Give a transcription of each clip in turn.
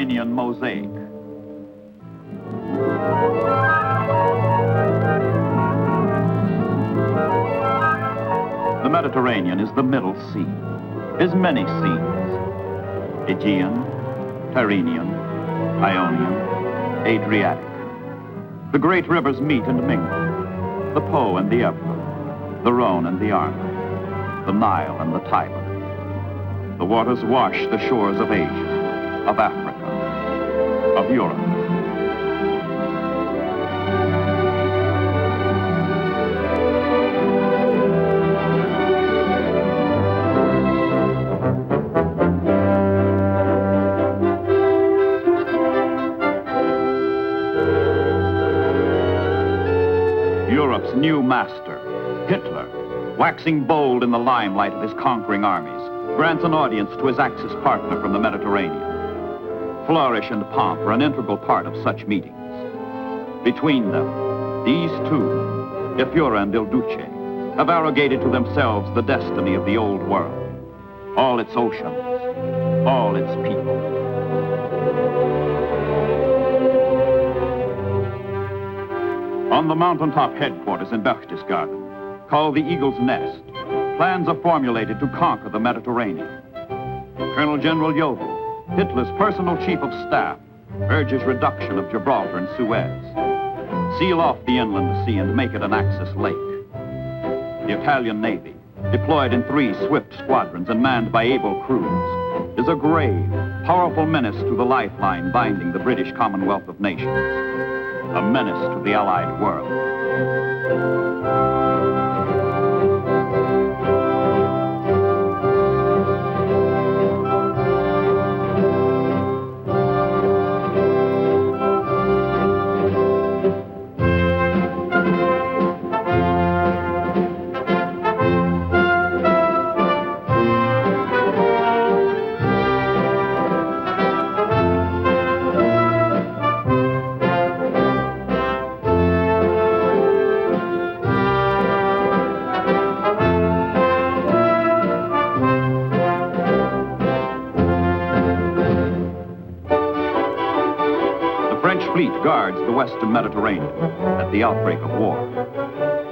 Mediterranean mosaic. The Mediterranean is the Middle Sea. Is many seas: Aegean, Tyrrhenian, Ionian, Adriatic. The great rivers meet and mingle: the Po and the Ebro, the Rhone and the Arno, the Nile and the Tiber. The waters wash the shores of Asia, of Africa, of Europe. Europe's new master, Hitler, waxing bold in the limelight of his conquering armies, grants an audience to his Axis partner from the Mediterranean. Flourish and pomp are an integral part of such meetings. Between them, these two, Il Fiore and Il Duce, have arrogated to themselves the destiny of the old world, all its oceans, all its people. On the mountaintop headquarters in Berchtesgaden, called the Eagle's Nest, plans are formulated to conquer the Mediterranean. Colonel General Jovel, Hitler's personal chief of staff, urges reduction of Gibraltar and Suez. Seal off the inland sea and make it an Axis lake. The Italian Navy, deployed in 3 swift squadrons and manned by able crews, is a grave, powerful menace to the lifeline binding the British Commonwealth of Nations. A menace to the Allied world. Guards the western Mediterranean at the outbreak of war.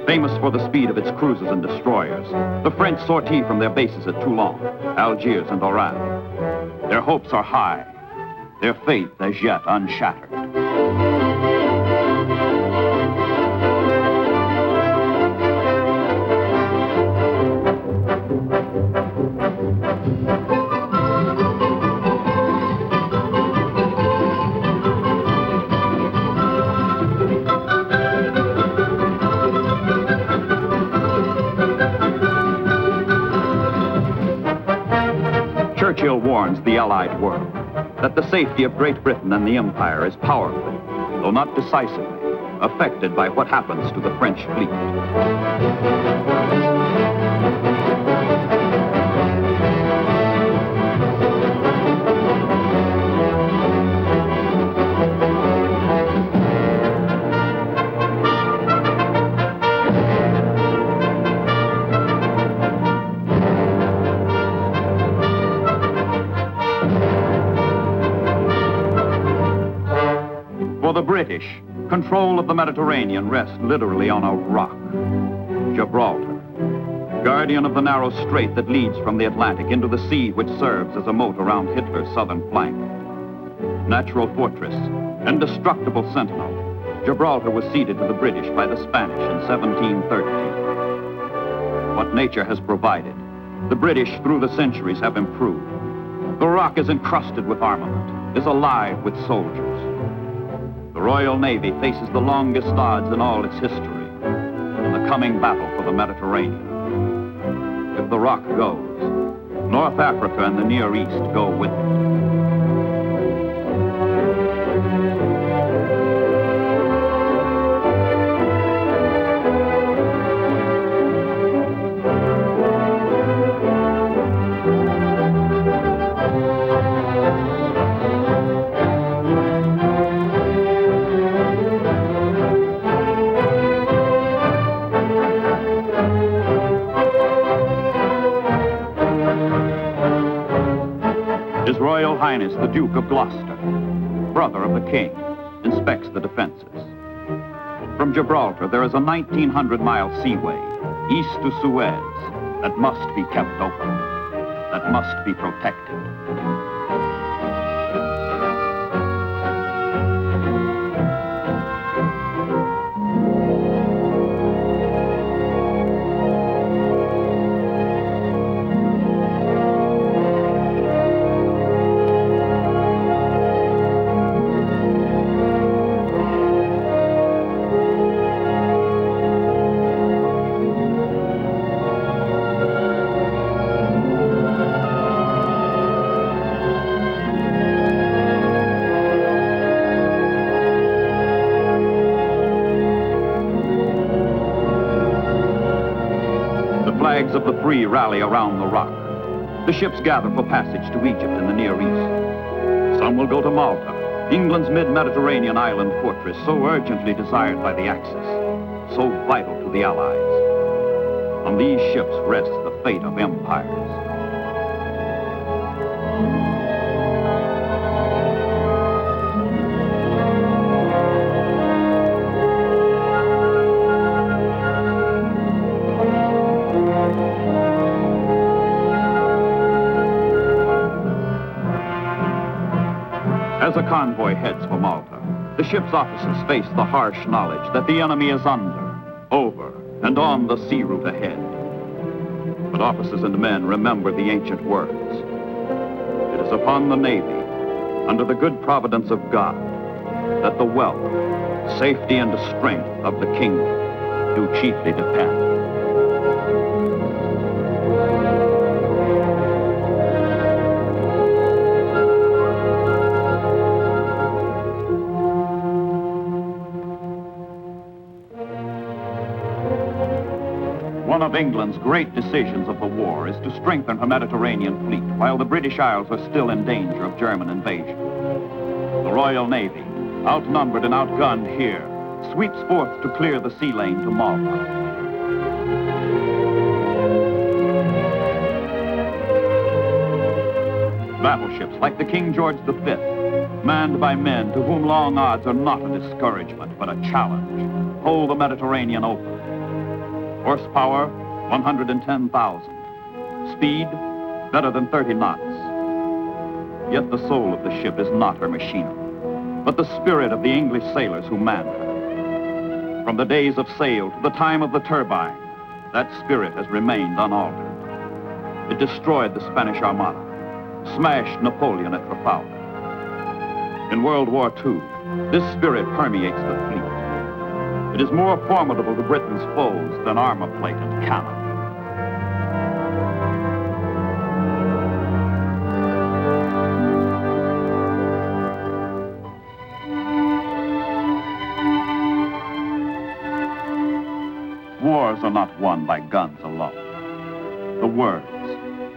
Famous for the speed of its cruisers and destroyers, the French sortie from their bases at Toulon, Algiers, and Oran. Their hopes are high, their faith as yet unshattered. Churchill warns the Allied world that the safety of Great Britain and the Empire is powerfully, though not decisively, affected by what happens to the French fleet. For the British, control of the Mediterranean rests literally on a rock, Gibraltar, guardian of the narrow strait that leads from the Atlantic into the sea which serves as a moat around Hitler's southern flank. Natural fortress, indestructible sentinel, Gibraltar was ceded to the British by the Spanish in 1713. What nature has provided, the British through the centuries have improved. The rock is encrusted with armament, is alive with soldiers. The Royal Navy faces the longest odds in all its history in the coming battle for the Mediterranean. If the rock goes, North Africa and the Near East go with it. His Royal Highness the Duke of Gloucester, brother of the king, inspects the defenses. From Gibraltar, there is a 1,900-mile seaway east to Suez that must be kept open, that must be protected. Flags of the free rally around the rock. The ships gather for passage to Egypt in the Near East. Some will go to Malta, England's mid-Mediterranean island fortress, so urgently desired by the Axis, so vital to the Allies. On these ships rests the fate of empires. As a convoy heads for Malta, the ship's officers face the harsh knowledge that the enemy is under, over, and on the sea route ahead. But officers and men remember the ancient words. It is upon the Navy, under the good providence of God, that the wealth, safety, and strength of the kingdom do chiefly depend. One of England's great decisions of the war is to strengthen her Mediterranean fleet while the British Isles are still in danger of German invasion. The Royal Navy, outnumbered and outgunned here, sweeps forth to clear the sea lane to Malta. Battleships like the King George V, manned by men to whom long odds are not a discouragement but a challenge, hold the Mediterranean open. Horsepower, 110,000. Speed, better than 30 knots. Yet the soul of the ship is not her machinery, but the spirit of the English sailors who manned her. From the days of sail to the time of the turbine, that spirit has remained unaltered. It destroyed the Spanish Armada, smashed Napoleon at Trafalgar. In World War II, this spirit permeates the fleet. It is more formidable to Britain's foes than armor plate and cannon. Wars are not won by guns alone. The words,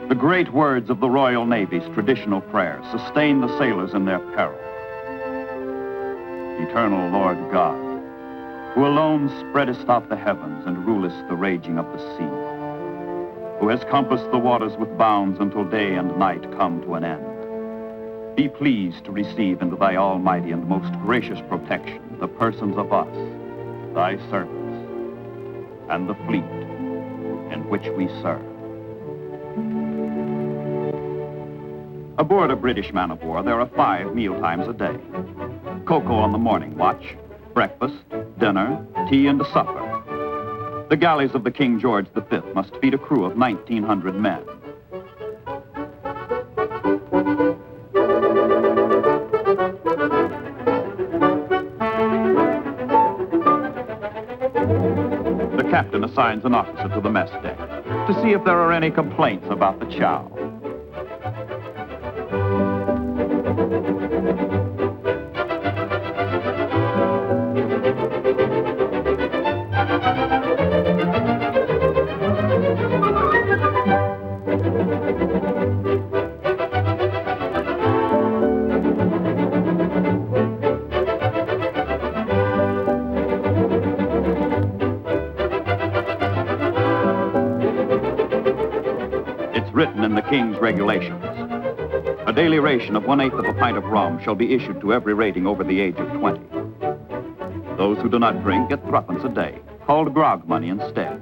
the great words of the Royal Navy's traditional prayer, sustain the sailors in their peril. Eternal Lord God, who alone spreadest out the heavens and rulest the raging of the sea, who has compassed the waters with bounds until day and night come to an end, be pleased to receive into thy almighty and most gracious protection the persons of us, thy servants, and the fleet in which we serve. Aboard a British man-of-war, there are 5 mealtimes a day. Cocoa on the morning watch, breakfast, dinner, tea, and a supper. The galleys of the King George V must feed a crew of 1,900 men. The captain assigns an officer to the mess deck to see if there are any complaints about the chow. Written in the King's regulations. A daily ration of 1/8 of a pint of rum shall be issued to every rating over the age of 20. Those who do not drink get 3 a day, called grog money instead.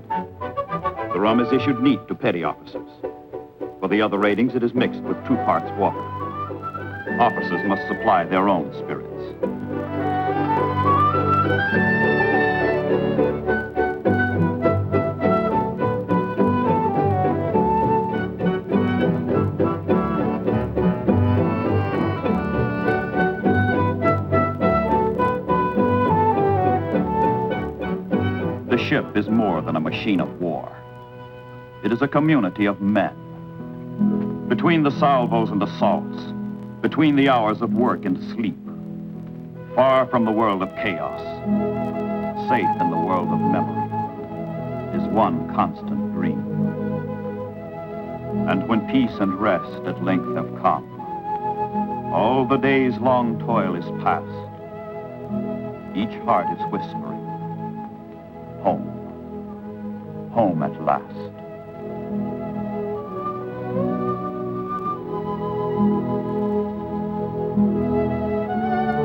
The rum is issued neat to petty officers. For the other ratings, it is mixed with 2 parts water. Officers must supply their own spirits. The ship is more than a machine of war. It is a community of men. Between the salvos and assaults, between the hours of work and sleep, far from the world of chaos, safe in the world of memory, is one constant dream. And when peace and rest at length have come, all the day's long toil is past, each heart is whispering, home, home at last.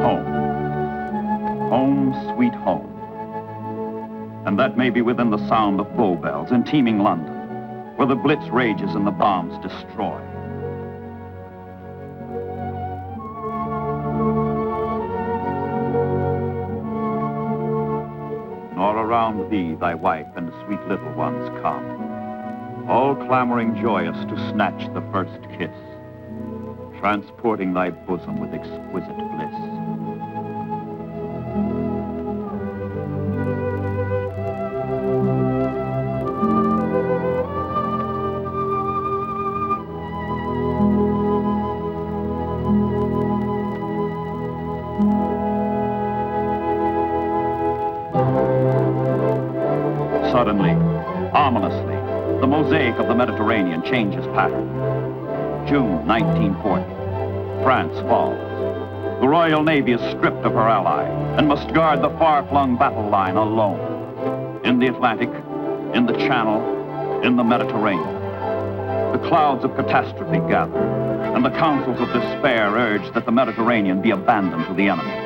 Home, home, sweet home. And that may be within the sound of bow bells in teeming London, where the blitz rages and the bombs destroy. Nor around thee thy wife and sweet little ones come, all clamoring joyous to snatch the first kiss, transporting thy bosom with exquisite bliss. Suddenly, ominously, the mosaic of the Mediterranean changes pattern. June 1940, France falls. The Royal Navy is stripped of her ally and must guard the far-flung battle line alone. In the Atlantic, in the Channel, in the Mediterranean. The clouds of catastrophe gather, and the councils of despair urge that the Mediterranean be abandoned to the enemy.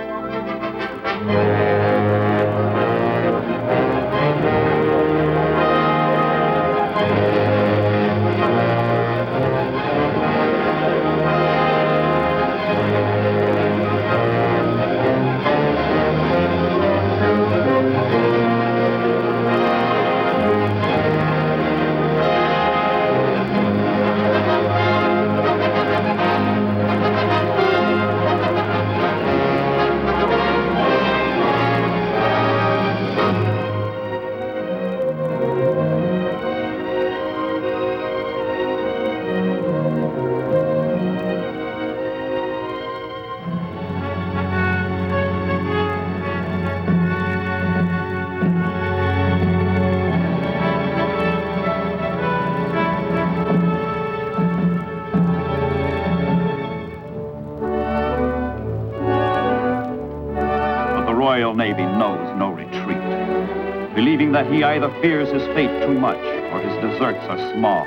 The Royal Navy knows no retreat, believing that he either fears his fate too much or his deserts are small,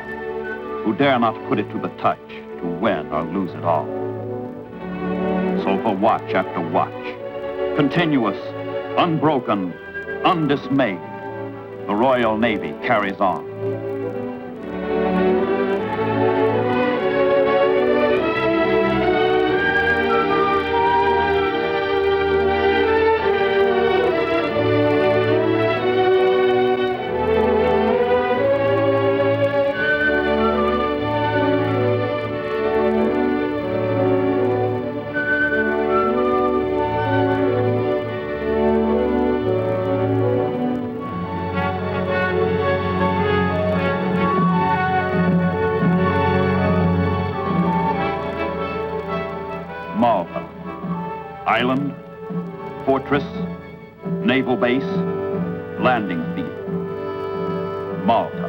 who dare not put it to the touch to win or lose it all. So for watch after watch, continuous, unbroken, undismayed, the Royal Navy carries on. Malta, island, fortress, naval base, landing field. Malta,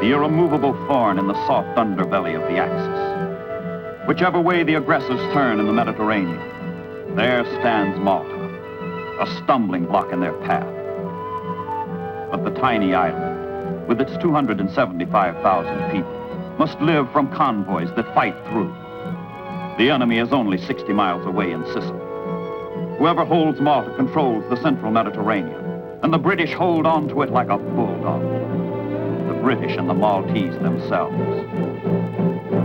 the irremovable thorn in the soft underbelly of the Axis. Whichever way the aggressors turn in the Mediterranean, there stands Malta, a stumbling block in their path. But the tiny island, with its 275,000 people, must live from convoys that fight through, The enemy is only 60 miles away in Sicily. Whoever holds Malta controls the central Mediterranean, and the British hold on to it like a bulldog. The British and the Maltese themselves.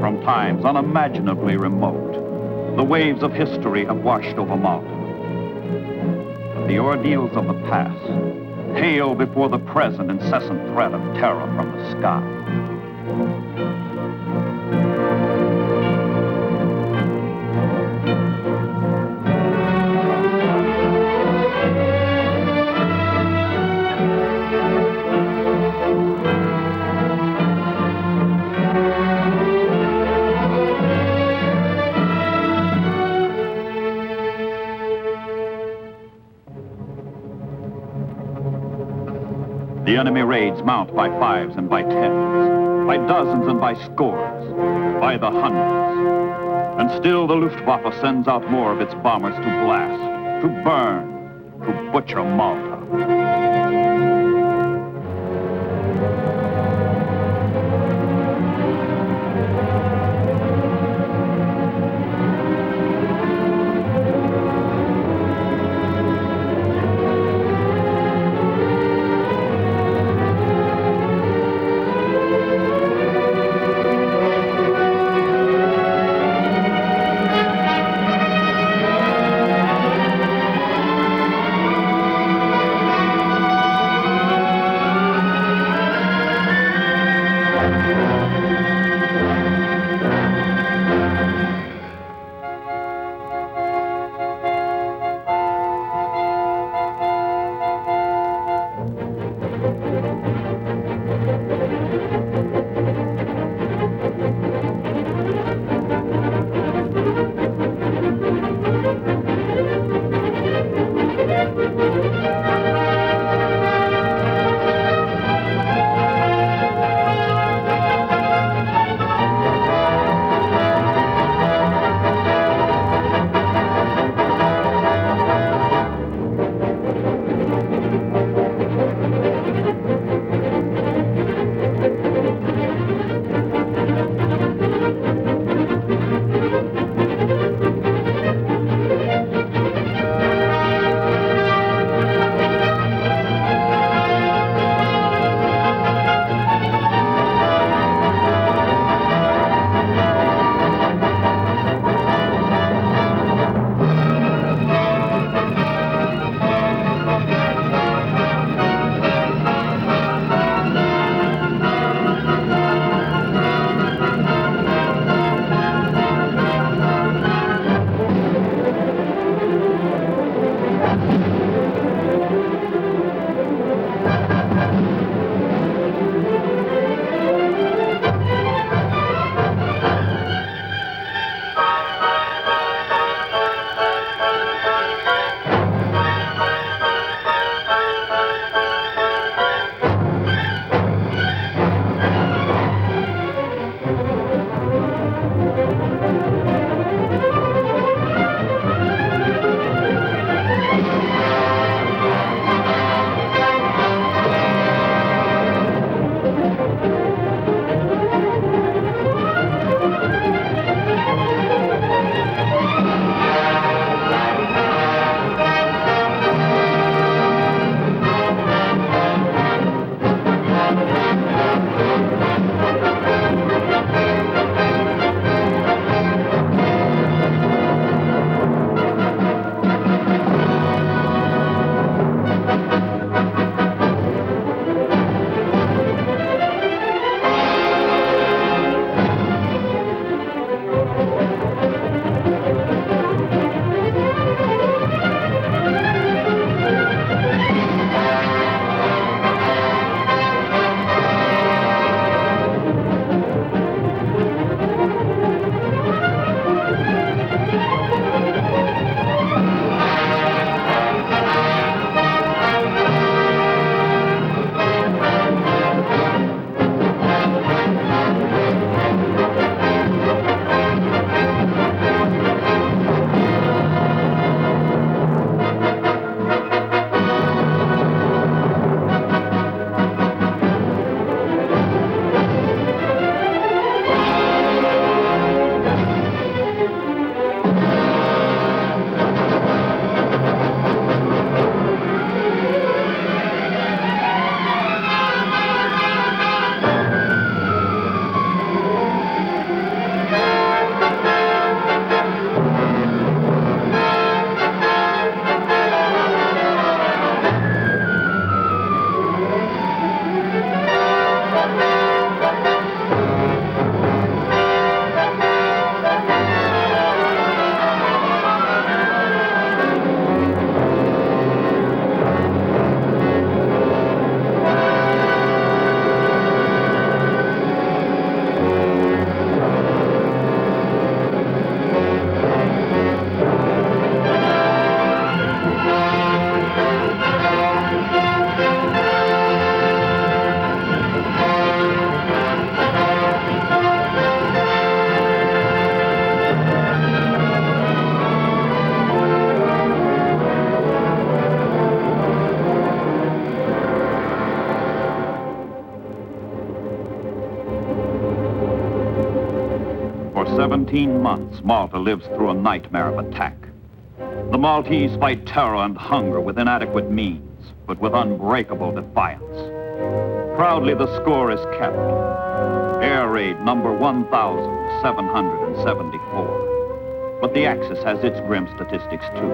From times unimaginably remote, the waves of history have washed over Malta. But the ordeals of the past pale before the present incessant threat of terror from the sky. The enemy raids mount by fives and by tens, by dozens and by scores, by the hundreds. And still the Luftwaffe sends out more of its bombers to blast, to burn, to butcher Malta. 17 months, Malta lives through a nightmare of attack. The Maltese fight terror and hunger with inadequate means, but with unbreakable defiance. Proudly, the score is kept. Air raid number 1,774. But the Axis has its grim statistics, too.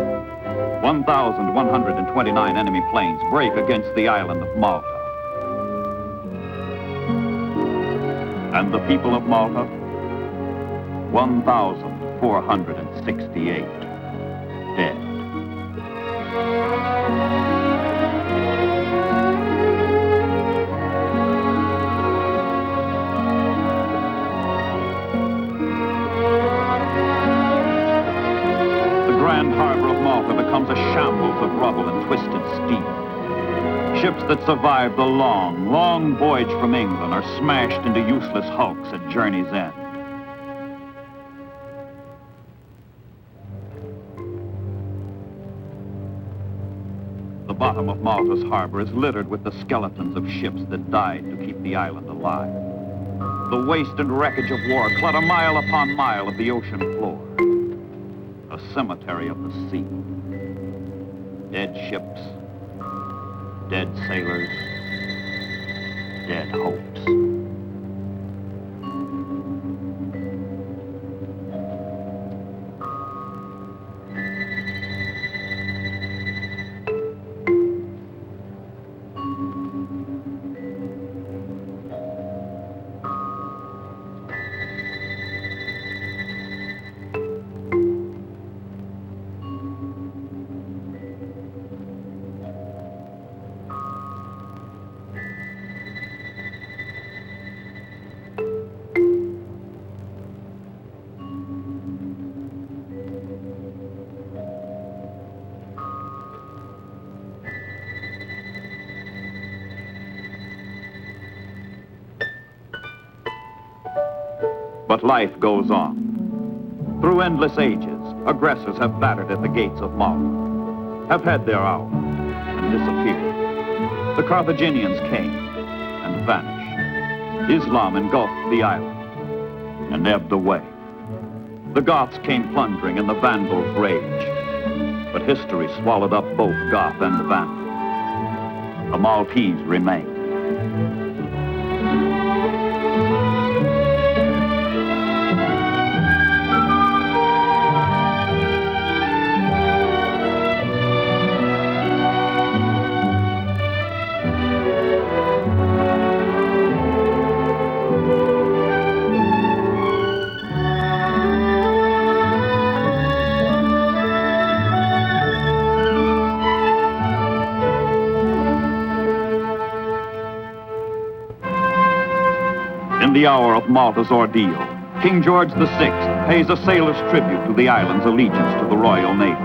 1,129 enemy planes break against the island of Malta. And the people of Malta? 1,468 dead. The grand harbor of Malta becomes a shambles of rubble and twisted steel. Ships that survived the long, long voyage from England are smashed into useless hulks at journey's end. The bottom of Malta's harbor is littered with the skeletons of ships that died to keep the island alive. The waste and wreckage of war clutter mile upon mile of the ocean floor. A cemetery of the sea. Dead ships, dead sailors, dead hopes. But life goes on. Through endless ages, aggressors have battered at the gates of Malta, have had their hour, and disappeared. The Carthaginians came and vanished. Islam engulfed the island and ebbed away. The Goths came plundering and the Vandals raged. But history swallowed up both Goth and Vandal. The Maltese remain. In the hour of Malta's ordeal, King George VI pays a sailor's tribute to the island's allegiance to the Royal Navy.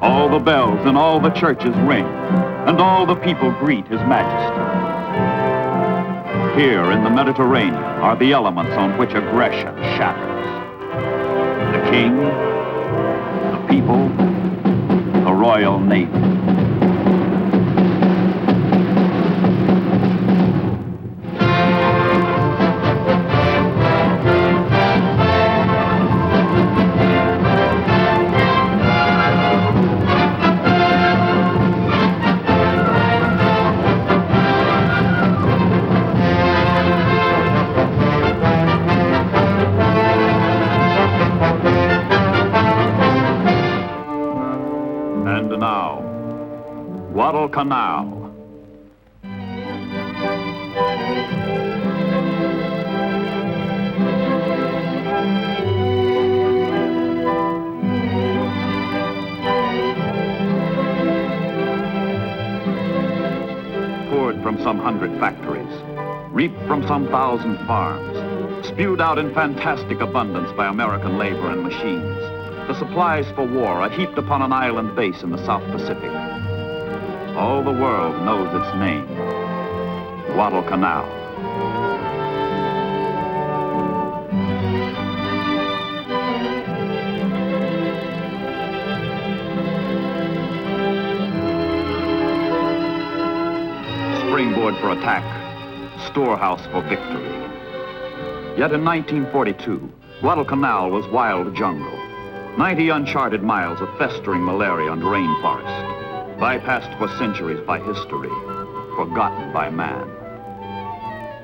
All the bells in all the churches ring, and all the people greet His Majesty. Here in the Mediterranean are the elements on which aggression shatters. The King, the people, the Royal Navy. And now, Guadalcanal. Poured from some 100 factories, reaped from some 1,000 farms, spewed out in fantastic abundance by American labor and machines. The supplies for war are heaped upon an island base in the South Pacific. All the world knows its name, Guadalcanal. Springboard for attack, storehouse for victory. Yet in 1942, Guadalcanal was wild jungle. 90 uncharted miles of festering malaria and rainforest, bypassed for centuries by history, forgotten by man.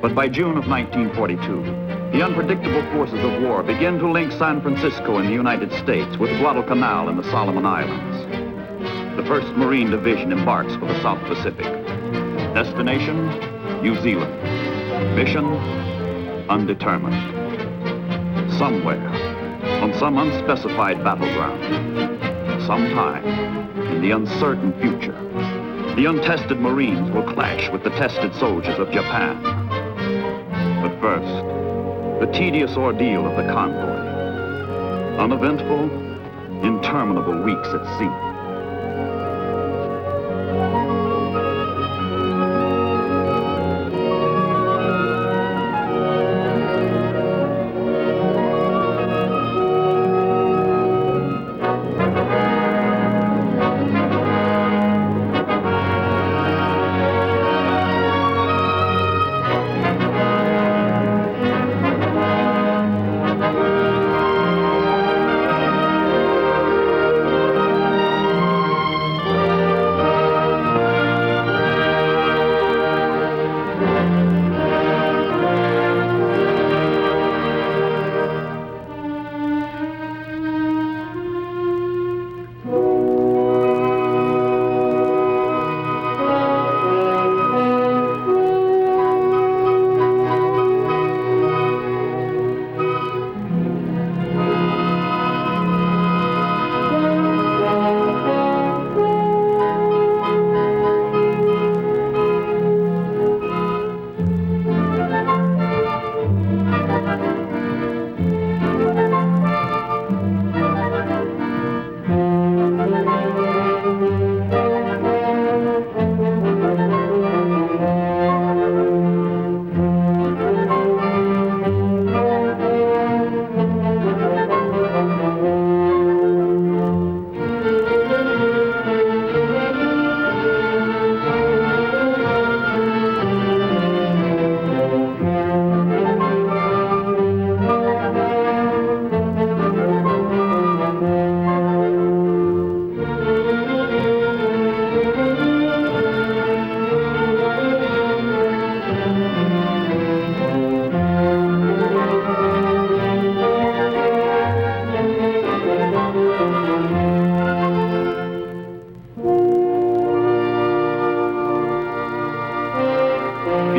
But by June of 1942, the unpredictable forces of war began to link San Francisco in the United States with Guadalcanal in the Solomon Islands. The 1st Marine Division embarks for the South Pacific. Destination, New Zealand. Mission, undetermined. Somewhere, on some unspecified battleground, sometime in the uncertain future, the untested Marines will clash with the tested soldiers of Japan. But first, the tedious ordeal of the convoy. Uneventful, interminable weeks at sea.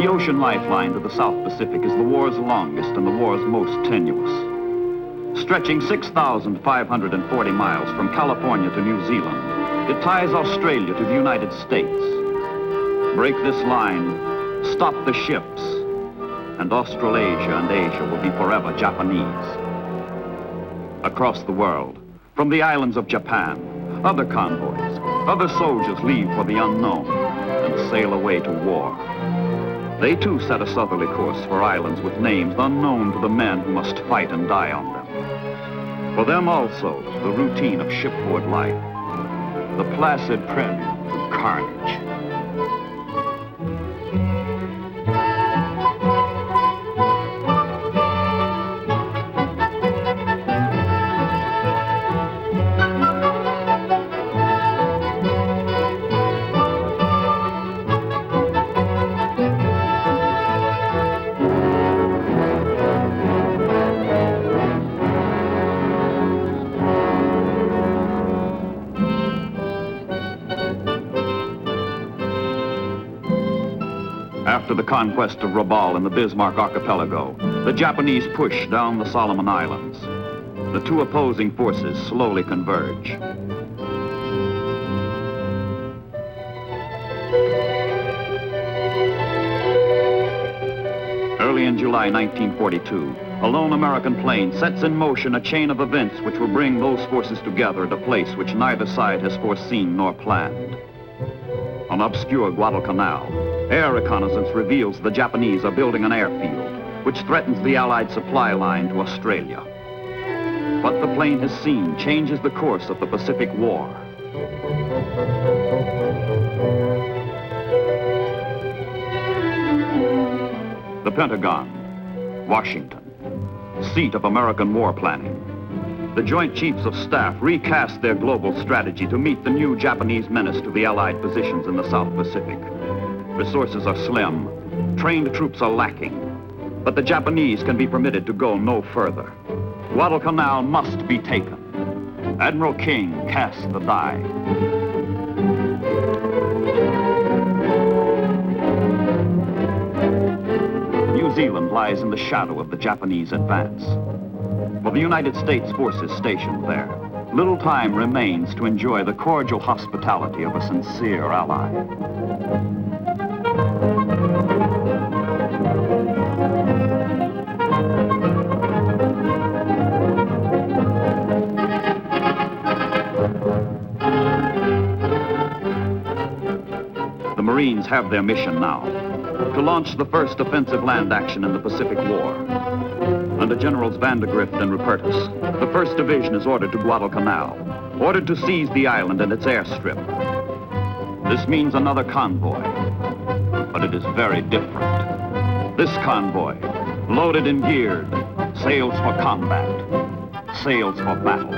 The ocean lifeline to the South Pacific is the war's longest and the war's most tenuous. Stretching 6,540 miles from California to New Zealand, it ties Australia to the United States. Break this line, stop the ships, and Australasia and Asia will be forever Japanese. Across the world, from the islands of Japan, other convoys, other soldiers leave for the unknown and sail away to war. They too set a southerly course for islands with names unknown to the men who must fight and die on them. For them also, the routine of shipboard life, the placid prelude to carnage. After the conquest of Rabaul and the Bismarck Archipelago, the Japanese push down the Solomon Islands. The two opposing forces slowly converge. Early in July 1942, a lone American plane sets in motion a chain of events which will bring those forces together at a place which neither side has foreseen nor planned. On obscure Guadalcanal, air reconnaissance reveals the Japanese are building an airfield, which threatens the Allied supply line to Australia. What the plane has seen changes the course of the Pacific War. The Pentagon, Washington. seat of American war planning. The Joint Chiefs of Staff recast their global strategy to meet the new Japanese menace to the Allied positions in the South Pacific. Resources are slim, trained troops are lacking, but the Japanese can be permitted to go no further. Guadalcanal must be taken. Admiral King cast the die. New Zealand lies in the shadow of the Japanese advance. For the United States forces stationed there, little time remains to enjoy the cordial hospitality of a sincere ally. The Marines have their mission now, to launch the first offensive land action in the Pacific War. Under Generals Vandegrift and Rupertus, the 1st Division is ordered to Guadalcanal, ordered to seize the island and its airstrip. This means another convoy, but it is very different. This convoy, loaded and geared, sails for combat, sails for battle.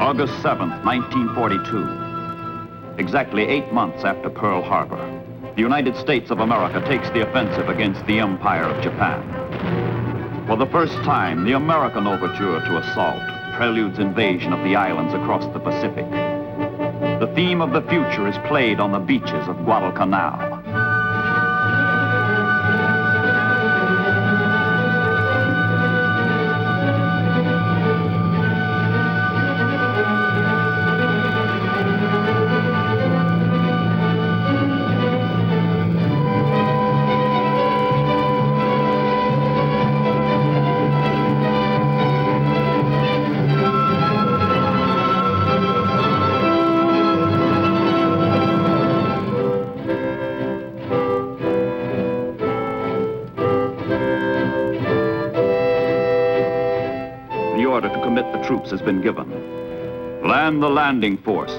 August 7th, 1942. Exactly 8 months after Pearl Harbor, the United States of America takes the offensive against the Empire of Japan. For the first time, the American overture to assault preludes invasion of the islands across the Pacific. The theme of the future is played on the beaches of Guadalcanal. The troops has been given. Land the landing force.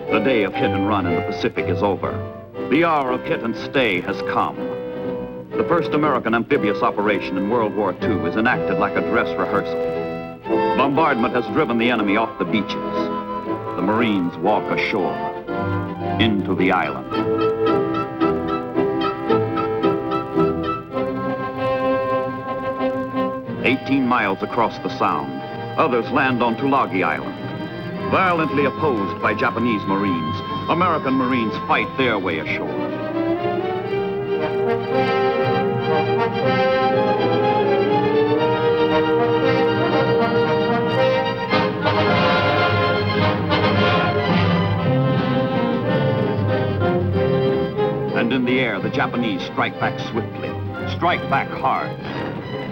The day of hit and run in the Pacific is over. The hour of hit and stay has come. The first American amphibious operation in World War II is enacted like a dress rehearsal. Bombardment has driven the enemy off the beaches. The Marines walk ashore, into the island. "18 miles across the Sound, others land on Tulagi Island. Violently opposed by Japanese Marines, American Marines fight their way ashore. And in the air, the Japanese strike back swiftly, strike back hard.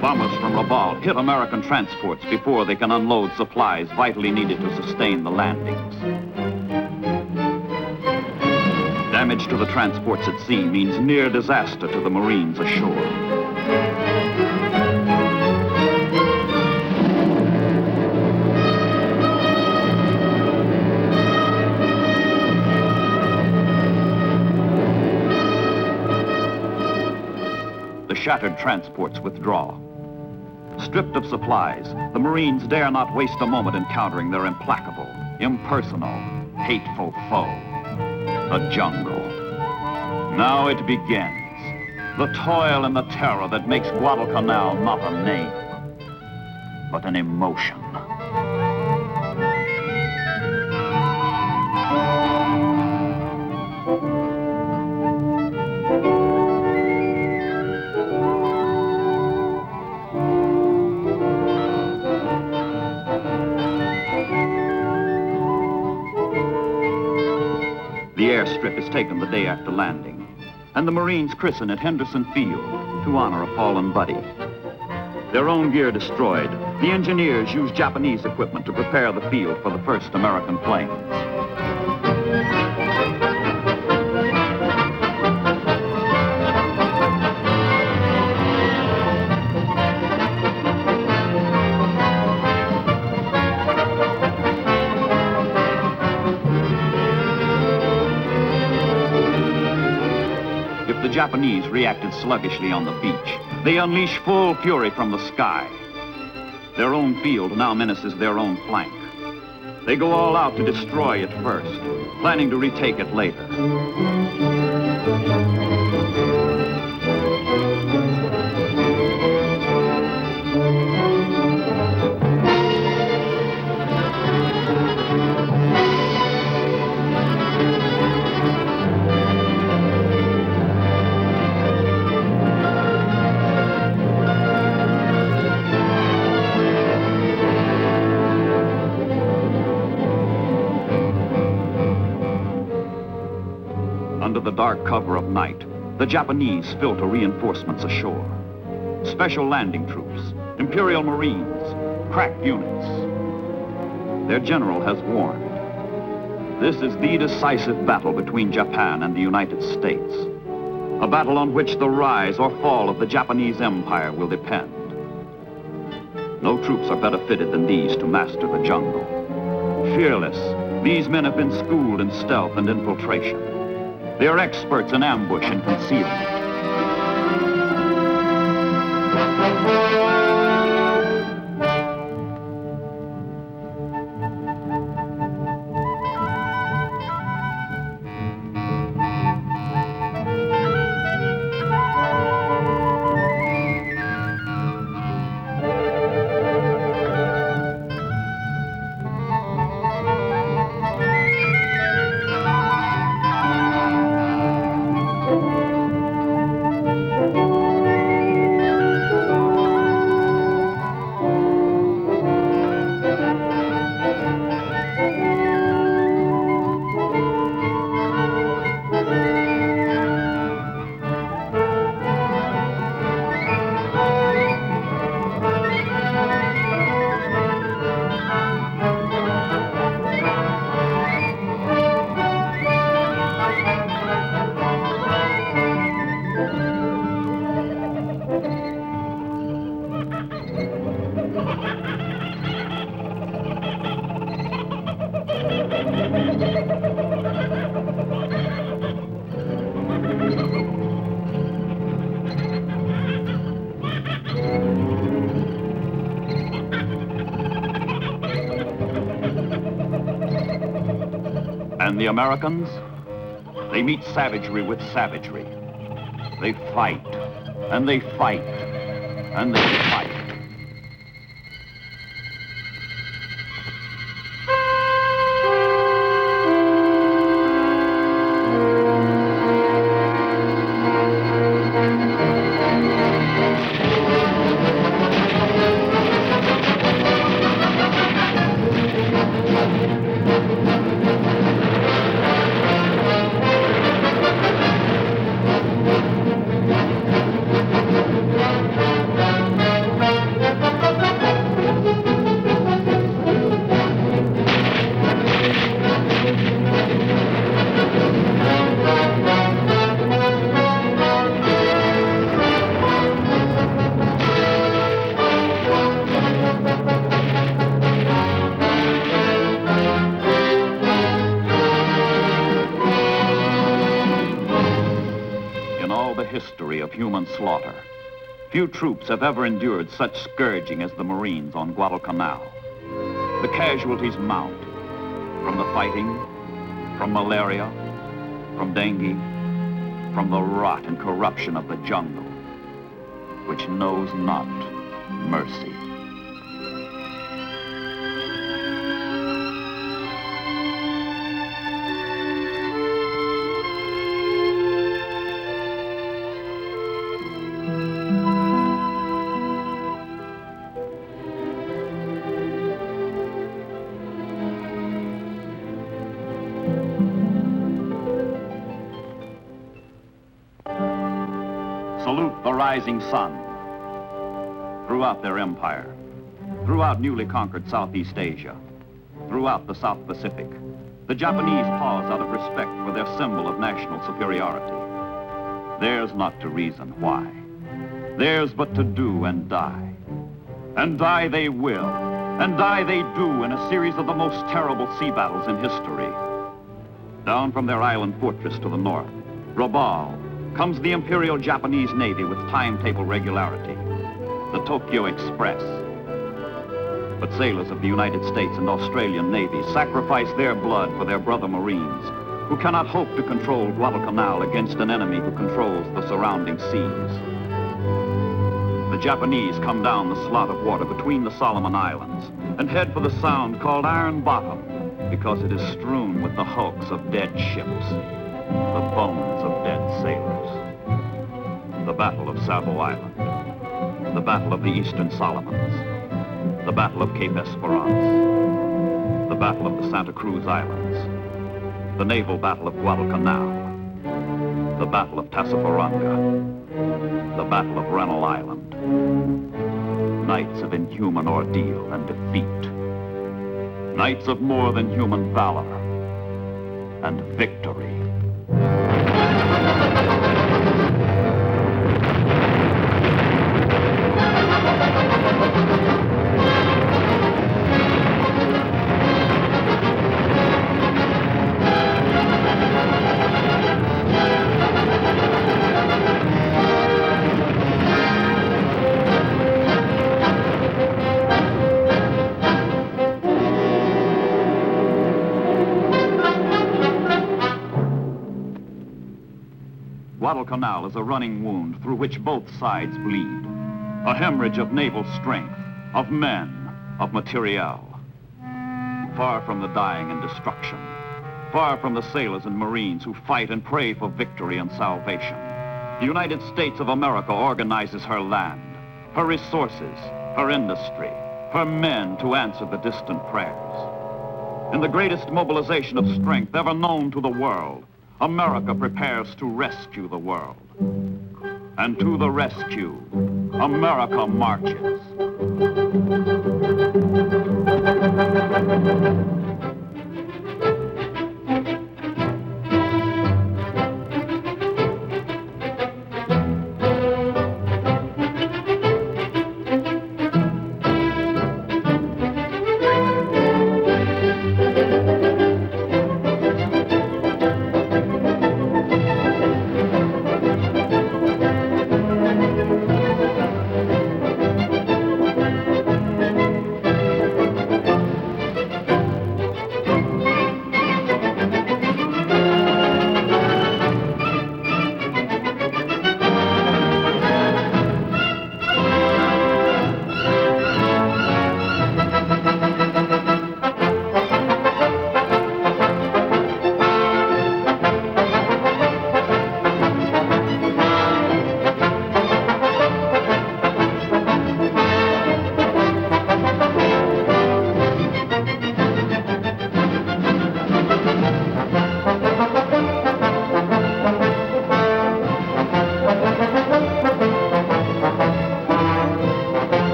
Bombers from Rabaul hit American transports before they can unload supplies vitally needed to sustain the landings. Damage to the transports at sea means near disaster to the Marines ashore. The shattered transports withdraw. Stripped of supplies, the Marines dare not waste a moment encountering their implacable, impersonal, hateful foe, the jungle. Now it begins. The toil and the terror that makes Guadalcanal not a name, but an emotion. The airstrip is taken the day after landing, and the Marines christen at Henderson Field to honor a fallen buddy. Their own gear destroyed, the engineers use Japanese equipment to prepare the field for the first American planes. The Japanese reacted sluggishly on the beach. They unleash full fury from the sky. Their own field now menaces their own flank. They go all out to destroy it first, planning to retake it later. Under the dark cover of night, the Japanese filter reinforcements ashore. Special landing troops, Imperial Marines, crack units. Their general has warned. This is the decisive battle between Japan and the United States. A battle on which the rise or fall of the Japanese Empire will depend. No troops are better fitted than these to master the jungle. Fearless, these men have been schooled in stealth and infiltration. They are experts in ambush and concealment. And the Americans, they meet savagery with savagery. They fight, and they fight, and they fight. History of human slaughter. Few troops have ever endured such scourging as the Marines on Guadalcanal. The casualties mount from the fighting, from malaria, from dengue, from the rot and corruption of the jungle, which knows not mercy. Salute the rising sun. Throughout their empire, throughout newly conquered Southeast Asia, throughout the South Pacific, the Japanese pause out of respect for their symbol of national superiority. Theirs not to reason why. Theirs but to do and die. And die they will, and die they do in a series of the most terrible sea battles in history. Down from their island fortress to the north, Rabaul, comes the Imperial Japanese Navy with timetable regularity, the Tokyo Express. But sailors of the United States and Australian navies sacrifice their blood for their brother Marines, who cannot hope to control Guadalcanal against an enemy who controls the surrounding seas. The Japanese come down the slot of water between the Solomon Islands and head for the sound called Iron Bottom, because it is strewn with the hulks of dead ships, the bones of dead sailors. The Battle of Savo Island, the Battle of the Eastern Solomons, the Battle of Cape Esperance, the Battle of the Santa Cruz Islands, the Naval Battle of Guadalcanal, the Battle of Tassafaronga, the Battle of Rabaul Island. Nights of inhuman ordeal and defeat. Nights of more than human valor and victory. Guadalcanal is a running wound through which both sides bleed. A hemorrhage of naval strength, of men, of materiel. Far from the dying and destruction. Far from the sailors and Marines who fight and pray for victory and salvation. The United States of America organizes her land, her resources, her industry, her men to answer the distant prayers. In the greatest mobilization of strength ever known to the world, America prepares to rescue the world. And to the rescue, America marches.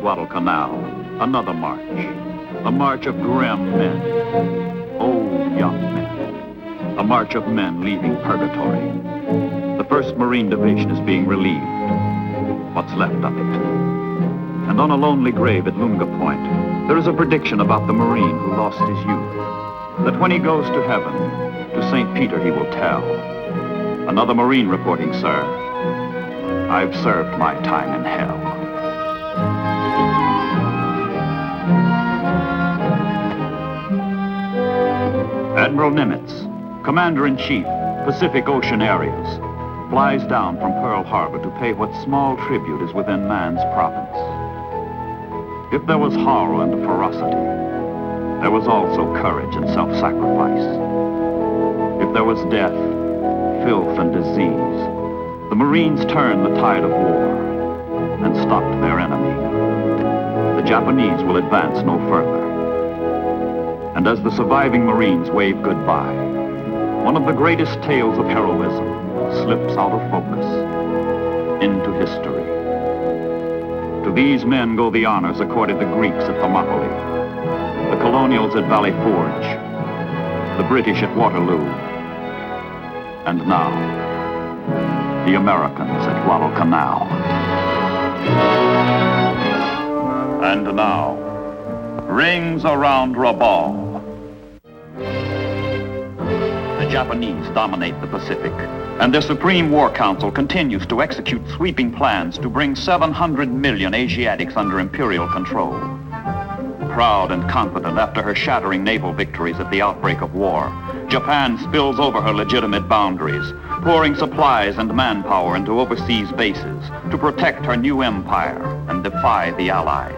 Guadalcanal, another march. A march of grim men, old young men. A march of men leaving purgatory. The 1st Marine Division is being relieved. What's left of it. And on a lonely grave at Lunga Point, there is a prediction about the Marine who lost his youth. That when he goes to heaven, to St. Peter he will tell. Another Marine reporting, sir. I've served my time in hell. Admiral Nimitz, Commander-in-Chief, Pacific Ocean Areas, flies down from Pearl Harbor to pay what small tribute is within man's province. If there was horror and ferocity, there was also courage and self-sacrifice. If there was death, filth and disease, the Marines turned the tide of war and stopped their enemy. The Japanese will advance no further. And as the surviving Marines wave goodbye, one of the greatest tales of heroism slips out of focus into history. To these men go the honors accorded the Greeks at Thermopylae, the colonials at Valley Forge, the British at Waterloo, and now, the Americans at Guadalcanal. And now, rings around Rabaul. The Japanese dominate the Pacific, and their Supreme War Council continues to execute sweeping plans to bring 700 million Asiatics under imperial control. Proud and confident after her shattering naval victories at the outbreak of war, Japan spills over her legitimate boundaries, pouring supplies and manpower into overseas bases to protect her new empire and defy the Allies.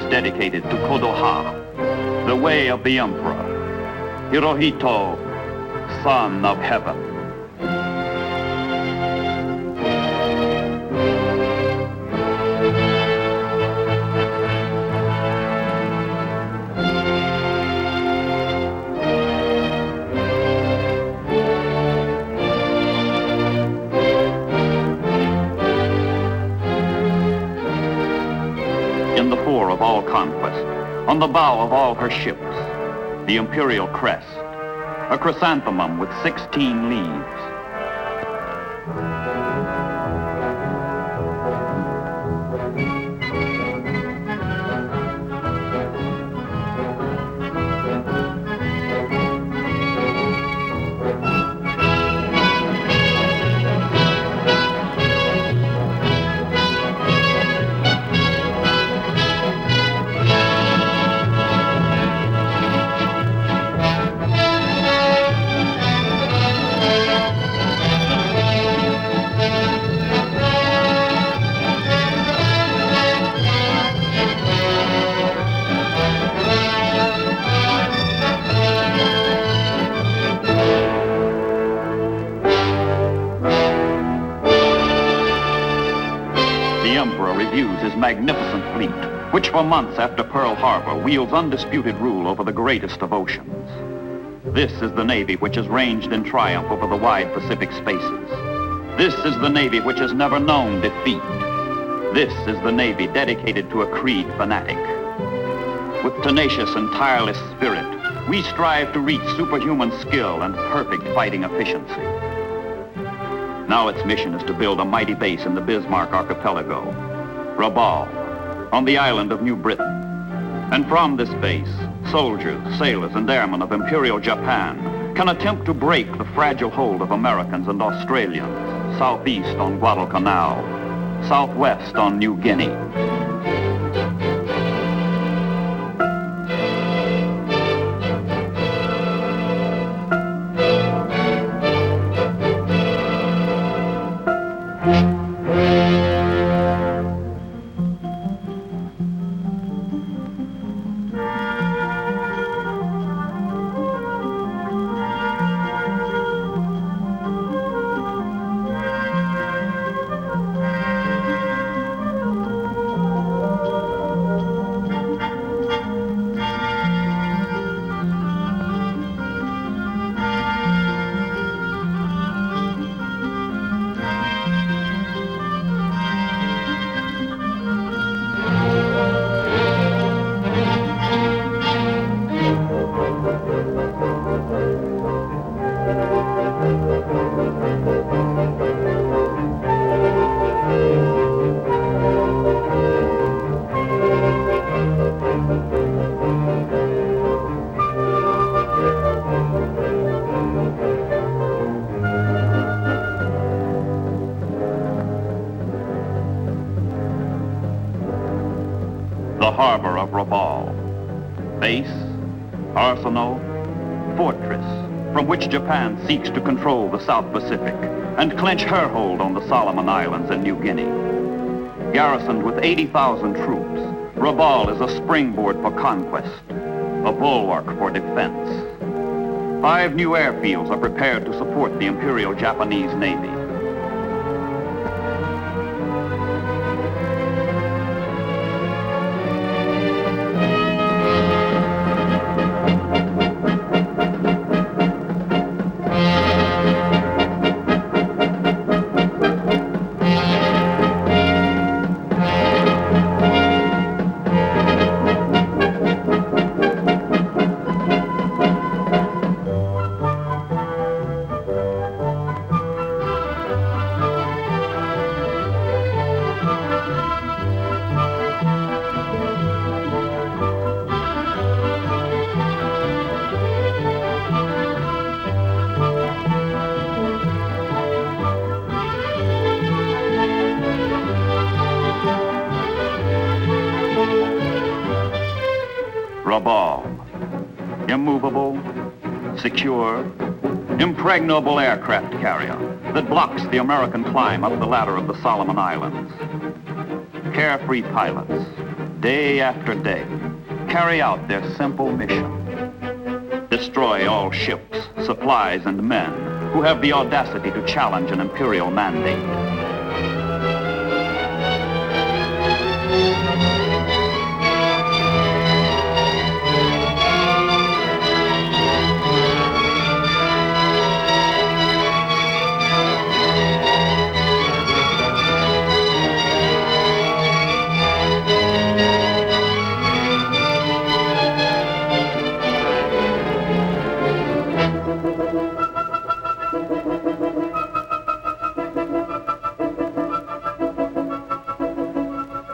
Dedicated to Kodoha, the way of the Emperor, Hirohito, son of heaven. In the fore of all conquest, on the bow of all her ships, the imperial crest, a chrysanthemum with 16 leaves. Reviews his magnificent fleet, which for months after Pearl Harbor wields undisputed rule over the greatest of oceans. This is the Navy which has ranged in triumph over the wide Pacific spaces. This is the Navy which has never known defeat. This is the Navy dedicated to a creed fanatic. With tenacious and tireless spirit, we strive to reach superhuman skill and perfect fighting efficiency. Now its mission is to build a mighty base in the Bismarck archipelago, Rabaul, on the island of New Britain. And from this base, soldiers, sailors, and airmen of Imperial Japan can attempt to break the fragile hold of Americans and Australians, southeast on Guadalcanal, southwest on New Guinea. The harbor of Rabaul. Base, arsenal, fortress, from which Japan seeks to control the South Pacific and clench her hold on the Solomon Islands and New Guinea. Garrisoned with 80,000 troops, Rabaul is a springboard for conquest, a bulwark for defense. 5 new airfields are prepared to support the Imperial Japanese Navy. Rabaul, immovable, secure, impregnable aircraft carrier that blocks the American climb up the ladder of the Solomon Islands. Carefree pilots, day after day, carry out their simple mission. Destroy all ships, supplies, and men who have the audacity to challenge an imperial mandate.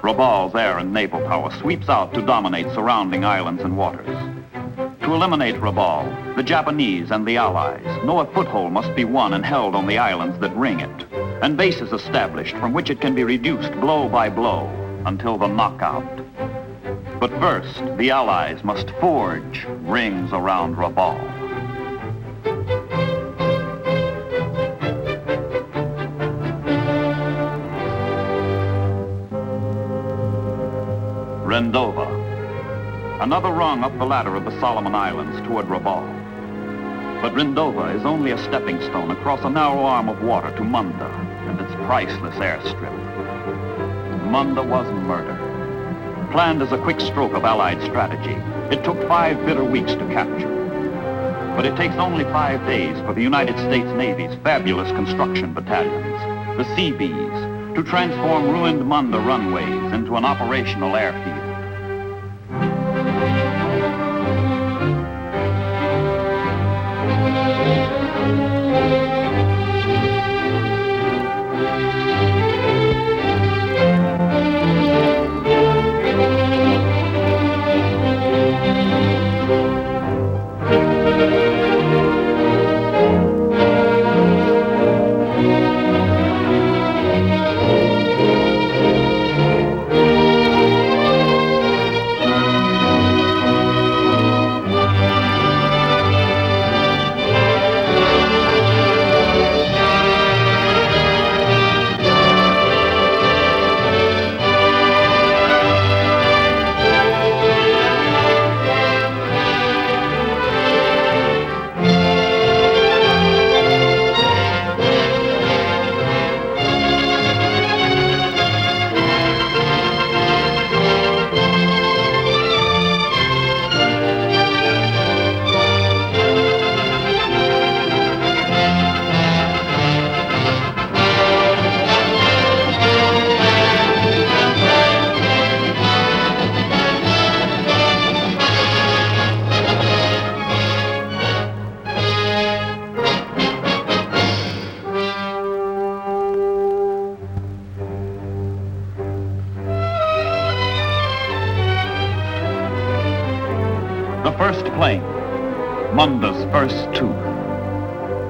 Rabaul's air and naval power sweeps out to dominate surrounding islands and waters. To eliminate Rabaul, the Japanese and the Allies know a foothold must be won and held on the islands that ring it, and bases established from which it can be reduced blow by blow until the knockout. But first, the Allies must forge rings around Rabaul. Rendova, another rung up the ladder of the Solomon Islands toward Rabaul. But Rendova is only a stepping stone across a narrow arm of water to Munda and its priceless airstrip. Munda was murder. Planned as a quick stroke of Allied strategy, it took 5 bitter weeks to capture. But it takes only 5 days for the United States Navy's fabulous construction battalions, the Seabees, to transform ruined Munda runways into an operational airfield. first plane, Munda's first tooth,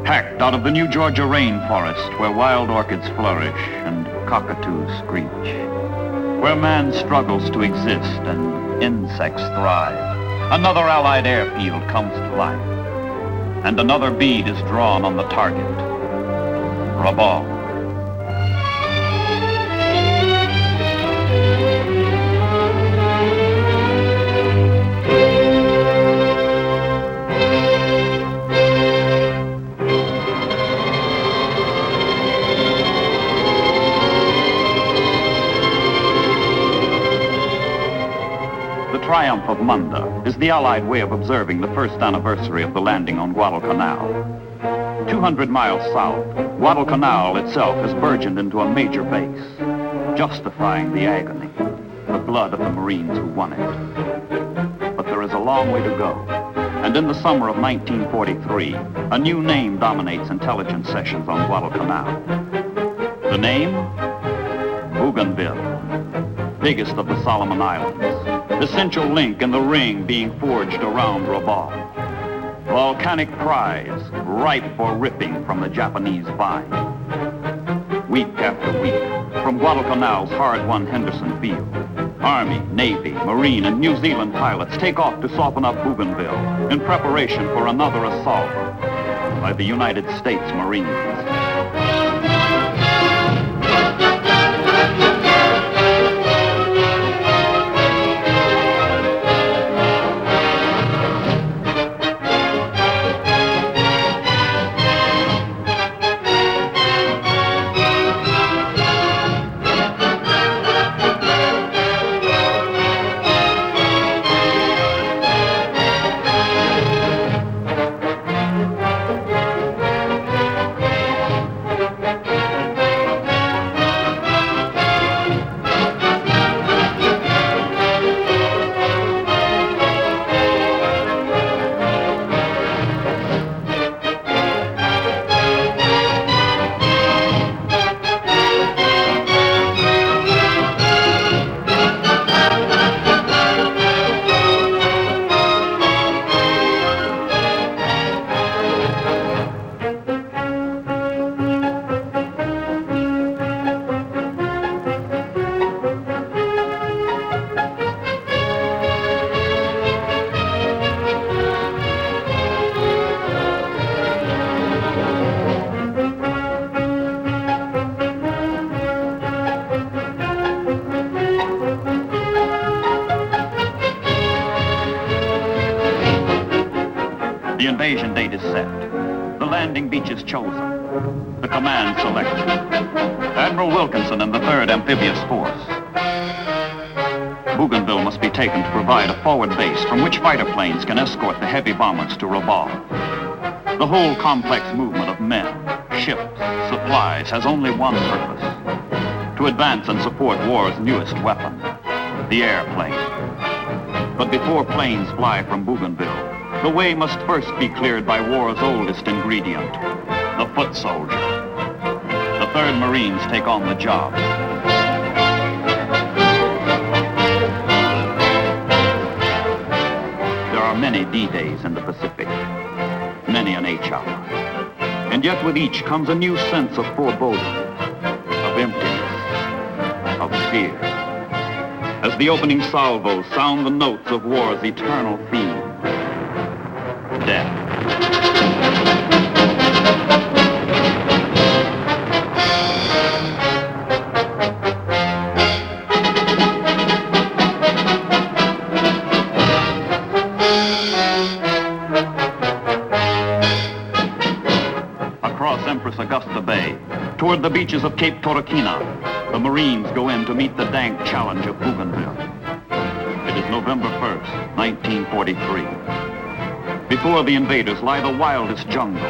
hacked out of the New Georgia rainforest where wild orchids flourish and cockatoos screech, where man struggles to exist and insects thrive. Another Allied airfield comes to life, and another bead is drawn on the target, Rabaul. The triumph of Munda is the Allied way of observing the first anniversary of the landing on Guadalcanal. 200 miles south, Guadalcanal itself has burgeoned into a major base, justifying the agony, the blood of the Marines who won it. But there is a long way to go, and in the summer of 1943, a new name dominates intelligence sessions on Guadalcanal. The name? Bougainville, biggest of the Solomon Islands. Essential link in the ring being forged around Rabaul. Volcanic prize, ripe for ripping from the Japanese vine. Week after week, from Guadalcanal's hard-won Henderson Field, Army, Navy, Marine, and New Zealand pilots take off to soften up Bougainville in preparation for another assault by the United States Marines. The invasion date is set. The landing beach is chosen. The command selected. Admiral Wilkinson and the 3rd Amphibious Force. Bougainville must be taken to provide a forward base from which fighter planes can escort the heavy bombers to Rabaul. The whole complex movement of men, ships, supplies has only one purpose: to advance and support war's newest weapon, the airplane. But before planes fly from Bougainville, the way must first be cleared by war's oldest ingredient, the foot soldier. The 3rd Marines take on the job. There are many D-days in the Pacific, many an H-hour. And yet with each comes a new sense of foreboding, of emptiness, of fear. As the opening salvos sound the notes of war's eternal theme, death. Across Empress Augusta Bay, toward the beaches of Cape Torquina, the Marines go in to meet the dank challenge of Bougainville. It is November 1st, 1943. Before the invaders lie the wildest jungle,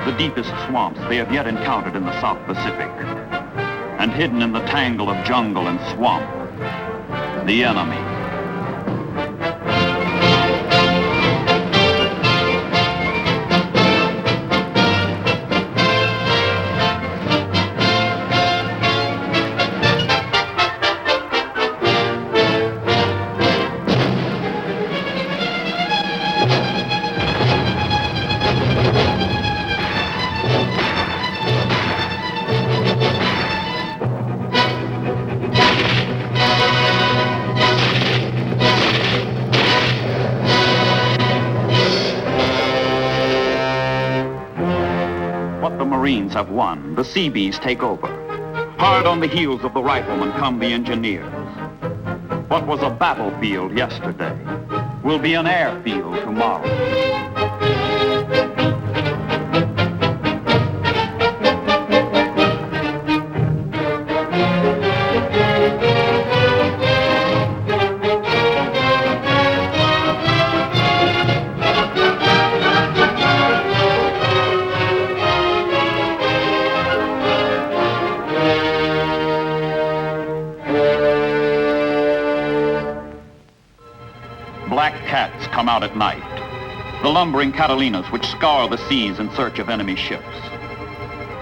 the deepest swamps they have yet encountered in the South Pacific. And hidden in the tangle of jungle and swamp, the enemy. Marines have won, the Seabees take over. Hard on the heels of the riflemen come the engineers. What was a battlefield yesterday will be an airfield tomorrow. Black cats come out at night, the lumbering Catalinas which scour the seas in search of enemy ships.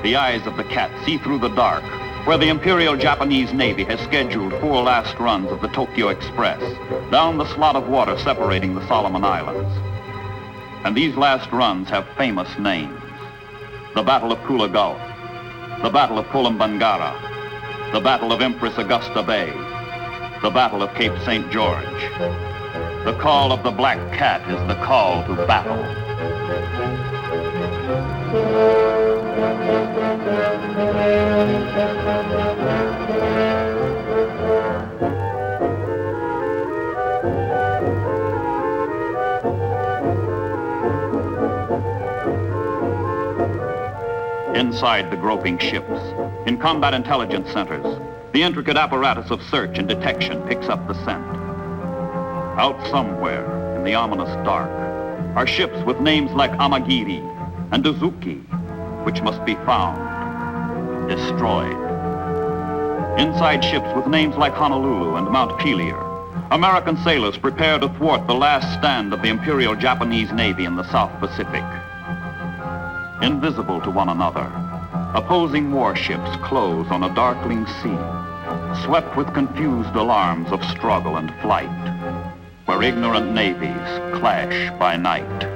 The eyes of the cat see through the dark, where the Imperial Japanese Navy has scheduled 4 last runs of the Tokyo Express down the slot of water separating the Solomon Islands. And these last runs have famous names. The Battle of Kula Gulf, the Battle of Kolombangara, the Battle of Empress Augusta Bay, the Battle of Cape St. George. The call of the Black Cat is the call to battle. Inside the groping ships, in combat intelligence centers, the intricate apparatus of search and detection picks up the scent. Out somewhere in the ominous dark are ships with names like Amagiri and Uzuki, which must be found, destroyed. Inside ships with names like Honolulu and Mount Pelier, American sailors prepare to thwart the last stand of the Imperial Japanese Navy in the South Pacific. Invisible to one another, opposing warships close on a darkling sea, swept with confused alarms of struggle and flight, where ignorant navies clash by night.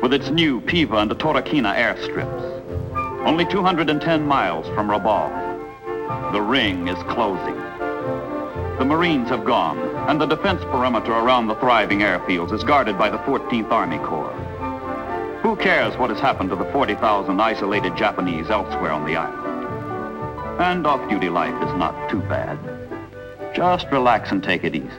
With its new Piva and Torquemada airstrips. Only 210 miles from Rabaul. The ring is closing. The Marines have gone, and the defense perimeter around the thriving airfields is guarded by the 14th Army Corps. Who cares what has happened to the 40,000 isolated Japanese elsewhere on the island? And off-duty life is not too bad. Just relax and take it easy.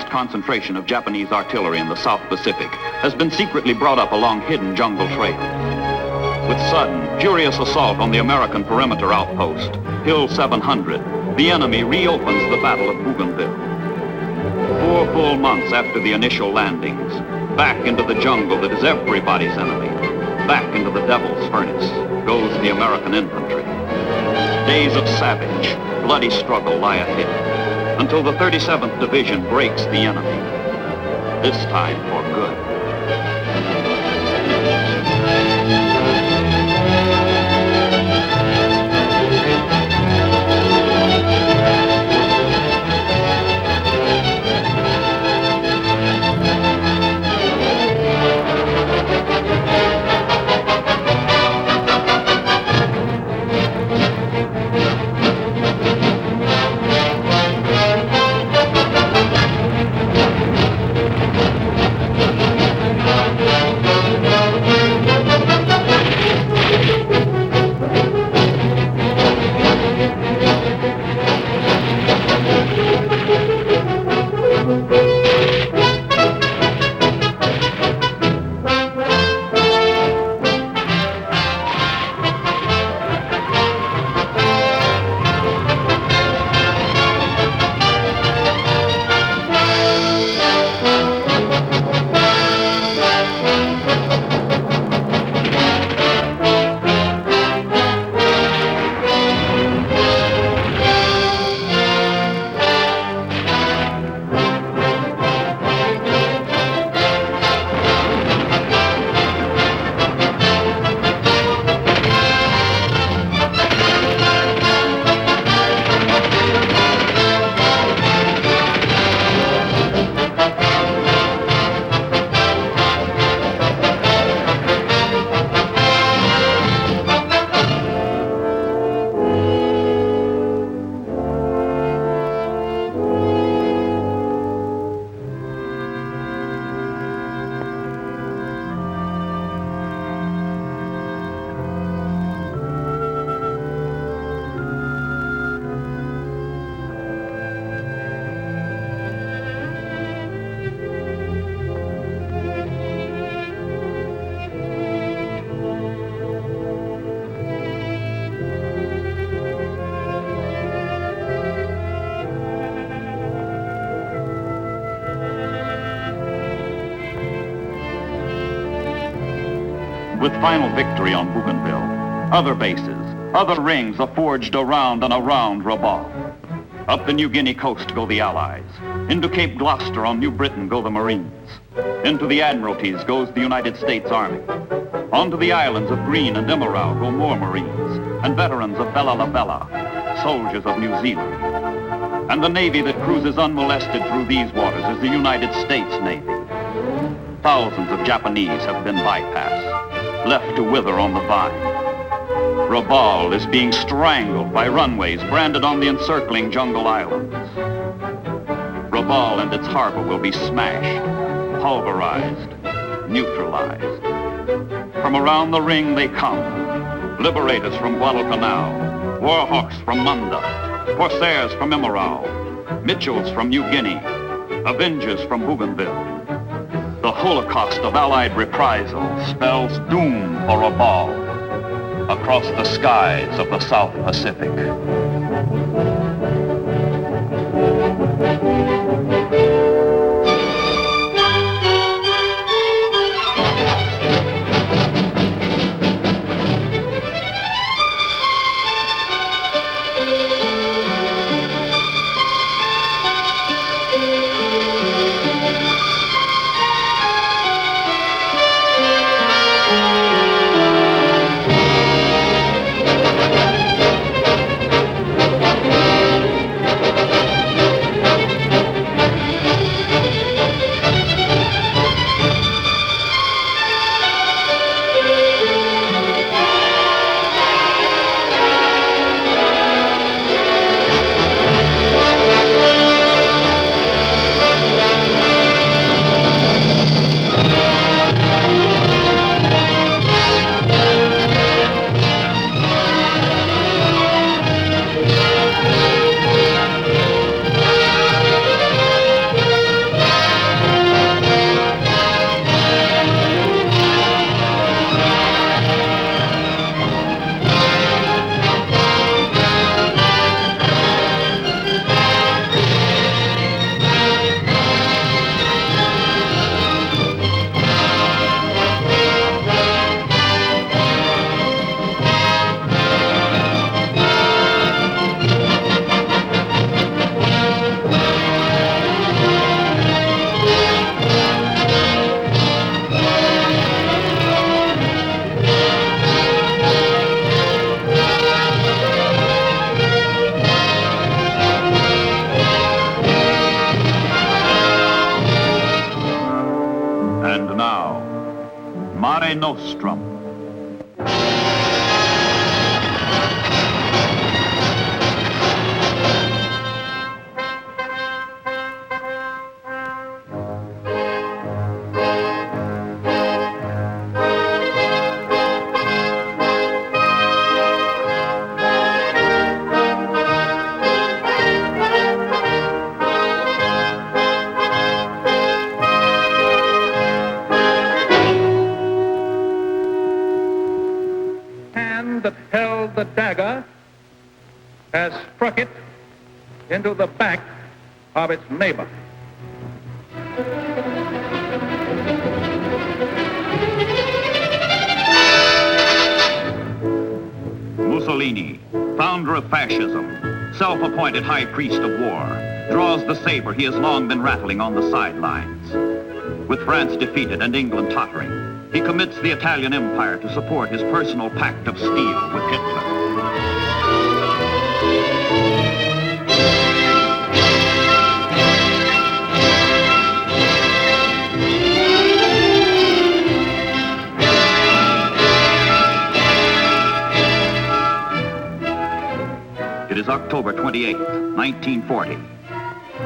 Concentration of Japanese artillery in the South Pacific has been secretly brought up along hidden jungle trails. With sudden, furious assault on the American perimeter outpost, Hill 700, the enemy reopens the Battle of Bougainville. 4 full months after the initial landings, back into the jungle that is everybody's enemy, back into the devil's furnace, goes the American infantry. Days of savage, bloody struggle lie ahead. until the 37th Division breaks the enemy, this time for good. With final victory on Bougainville, other bases, other rings are forged around and around Rabaul. Up the New Guinea coast go the Allies. Into Cape Gloucester on New Britain go the Marines. Into the Admiralties goes the United States Army. Onto the islands of Green and Emerald go more Marines and veterans of Bella La Bella, soldiers of New Zealand. And the Navy that cruises unmolested through these waters is the United States Navy. Thousands of Japanese have been bypassed, left to wither on the vine. Rabaul is being strangled by runways branded on the encircling jungle islands. Rabaul and its harbor will be smashed, pulverized, neutralized. From around the ring they come, liberators from Guadalcanal, warhawks from Munda, corsairs from Emerald, Mitchells from New Guinea, avengers from Bougainville. The Holocaust of Allied reprisal spells doom for Rabaul across the skies of the South Pacific. And now, Mare Nostrum. That held the dagger has struck it into the back of its neighbor. Mussolini, founder of fascism, self-appointed high priest of war, draws the saber he has long been rattling on the sidelines. With France defeated and England tottering, he commits the Italian Empire to support his personal pact of steel with Hitler. It is October 28, 1940.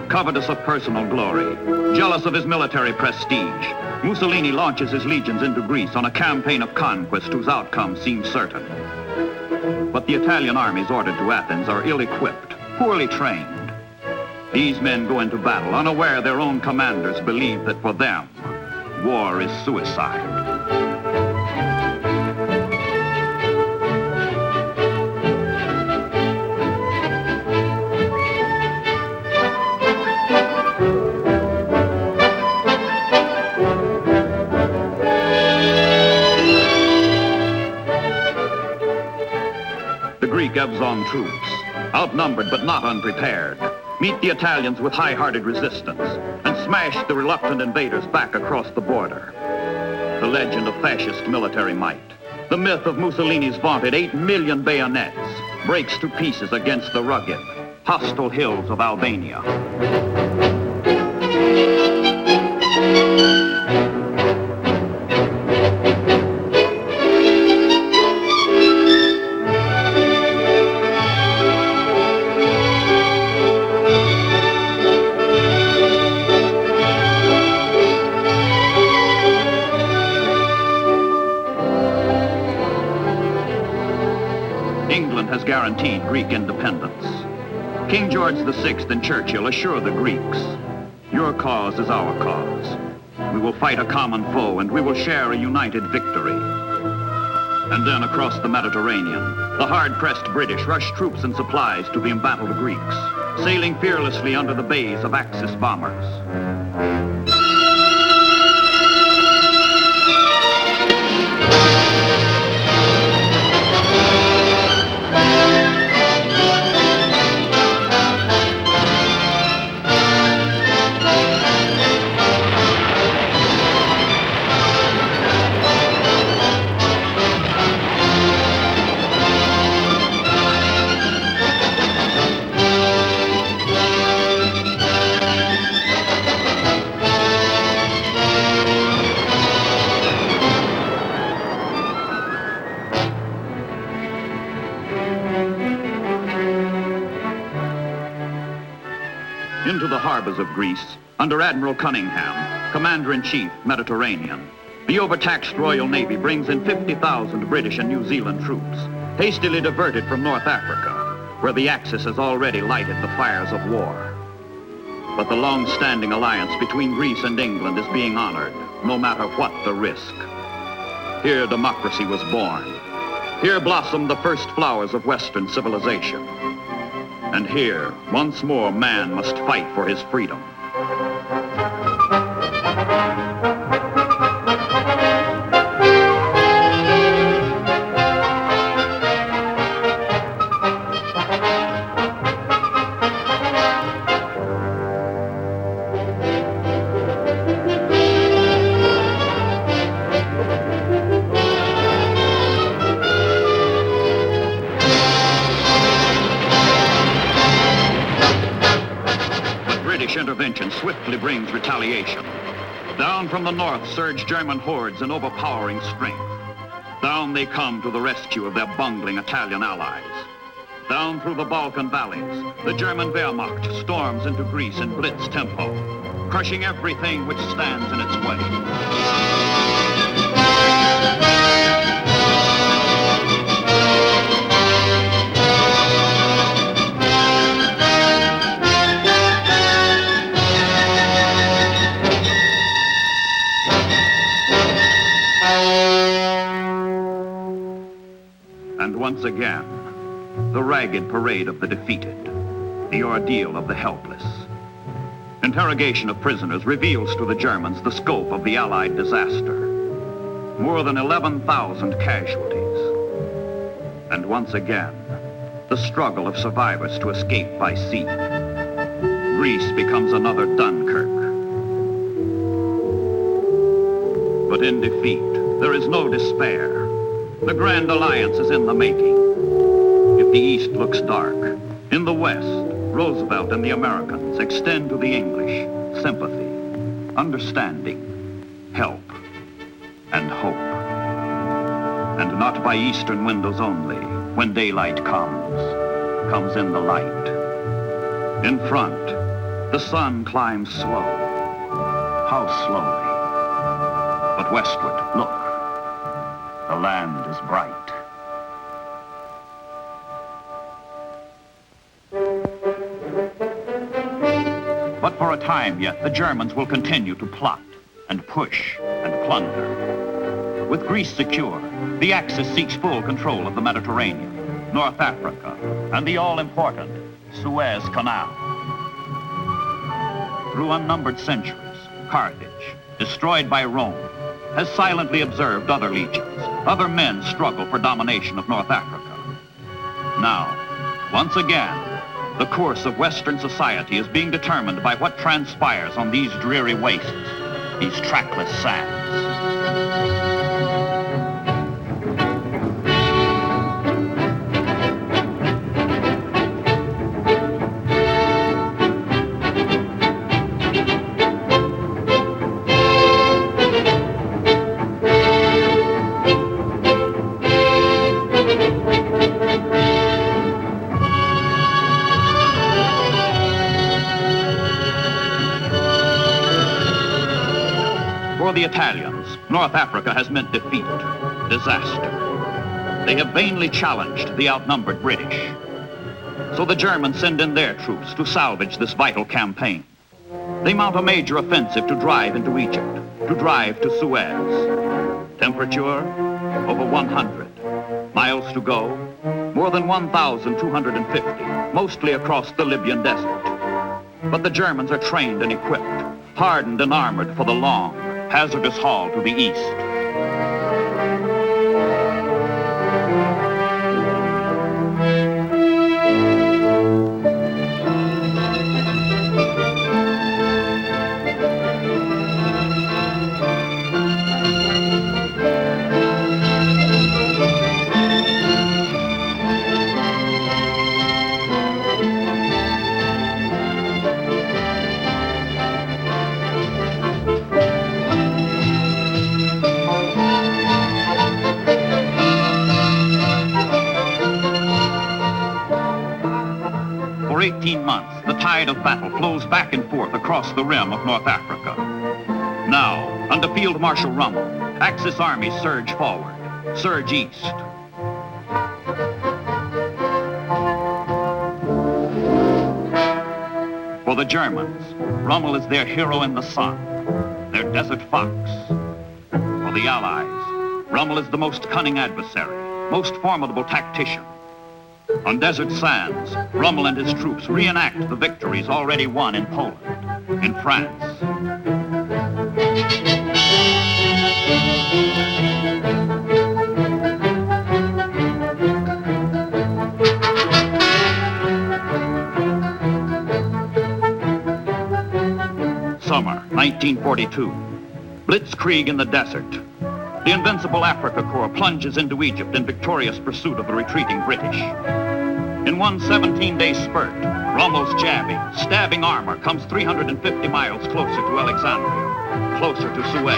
Covetous of personal glory, jealous of his military prestige, Mussolini launches his legions into Greece on a campaign of conquest whose outcome seems certain. But the Italian armies ordered to Athens are ill-equipped, poorly trained. These men go into battle unaware their own commanders believe that for them, war is suicide. Evzon troops, outnumbered but not unprepared, meet the Italians with high-hearted resistance and smash the reluctant invaders back across the border. The legend of fascist military might, the myth of Mussolini's vaunted 8 million bayonets, breaks to pieces against the rugged, hostile hills of Albania. England has guaranteed Greek independence. King George VI and Churchill assure the Greeks, your cause is our cause. We will fight a common foe and we will share a united victory. And then across the Mediterranean, the hard-pressed British rush troops and supplies to the embattled Greeks, sailing fearlessly under the bays of Axis bombers. Into the harbors of Greece, under Admiral Cunningham, Commander-in-Chief, Mediterranean, the overtaxed Royal Navy brings in 50,000 British and New Zealand troops, hastily diverted from North Africa, where the Axis has already lighted the fires of war. But the long-standing alliance between Greece and England is being honored, no matter what the risk. Here democracy was born. Here blossomed the first flowers of Western civilization. And here, once more, man must fight for his freedom. Intervention swiftly brings retaliation. Down from the north surge German hordes in overpowering strength. Down they come to the rescue of their bungling Italian allies. Down through the Balkan valleys, the German Wehrmacht storms into Greece in blitz tempo, crushing everything which stands in its way. And once again, the ragged parade of the defeated, the ordeal of the helpless. Interrogation of prisoners reveals to the Germans the scope of the Allied disaster. More than 11,000 casualties. And once again, the struggle of survivors to escape by sea. Greece becomes another Dunkirk. But in defeat, there is no despair. The Grand Alliance is in the making. If the East looks dark, in the West, Roosevelt and the Americans extend to the English sympathy, understanding, help, and hope. And not by eastern windows only, when daylight comes in the light. In front, the sun climbs slow. How slowly. But westward, look. The land is bright. But for a time yet, the Germans will continue to plot and push and plunder. With Greece secure, the Axis seeks full control of the Mediterranean, North Africa, and the all-important Suez Canal. Through unnumbered centuries, Carthage, destroyed by Rome, has silently observed other legions, other men struggle for domination of North Africa. Now, once again, the course of Western society is being determined by what transpires on these dreary wastes, these trackless sands. For the Italians, North Africa has meant defeat, disaster. They have vainly challenged the outnumbered British. So the Germans send in their troops to salvage this vital campaign. They mount a major offensive to drive into Egypt, to drive to Suez. Temperature, over 100. Miles to go, more than 1,250, mostly across the Libyan desert. But the Germans are trained and equipped, hardened and armored for the long, hazardous haul to the east. For 18 months, the tide of battle flows back and forth across the rim of North Africa. Now, under Field Marshal Rommel, Axis armies surge forward, surge east. For the Germans, Rommel is their hero in the sun, their desert fox. For the Allies, Rommel is the most cunning adversary, most formidable tactician. On desert sands, Rommel and his troops reenact the victories already won in Poland, in France. Summer, 1942. Blitzkrieg in the desert. The invincible Africa Corps plunges into Egypt in victorious pursuit of the retreating British. In one 17-day spurt, Rommel's jabbing, stabbing armor comes 350 miles closer to Alexandria, closer to Suez.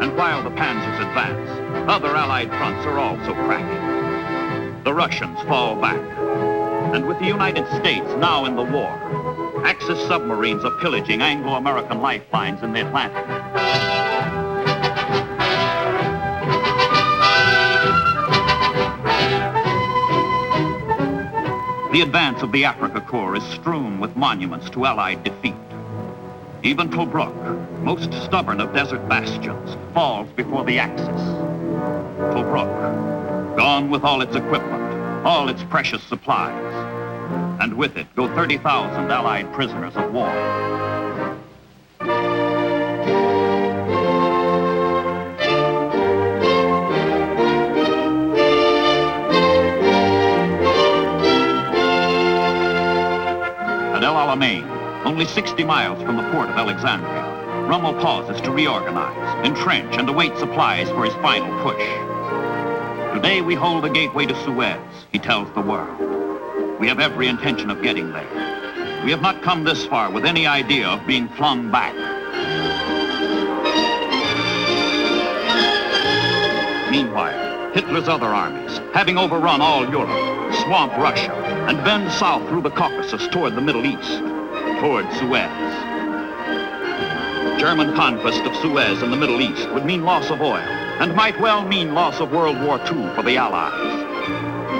And while the panzers advance, other Allied fronts are also cracking. The Russians fall back. And with the United States now in the war, Axis submarines are pillaging Anglo-American lifelines in the Atlantic. The advance of the Africa Corps is strewn with monuments to Allied defeat. Even Tobruk, most stubborn of desert bastions, falls before the Axis. Tobruk, gone with all its equipment, all its precious supplies. And with it go 30,000 Allied prisoners of war. At El Alamein, only 60 miles from the port of Alexandria, Rommel pauses to reorganize, entrench, and await supplies for his final push. Today we hold the gateway to Suez, he tells the world. We have every intention of getting there. We have not come this far with any idea of being flung back. Meanwhile, Hitler's other armies, having overrun all Europe, swamp Russia, and bend south through the Caucasus toward the Middle East, toward Suez. German conquest of Suez in the Middle East would mean loss of oil, and might well mean loss of World War II for the Allies.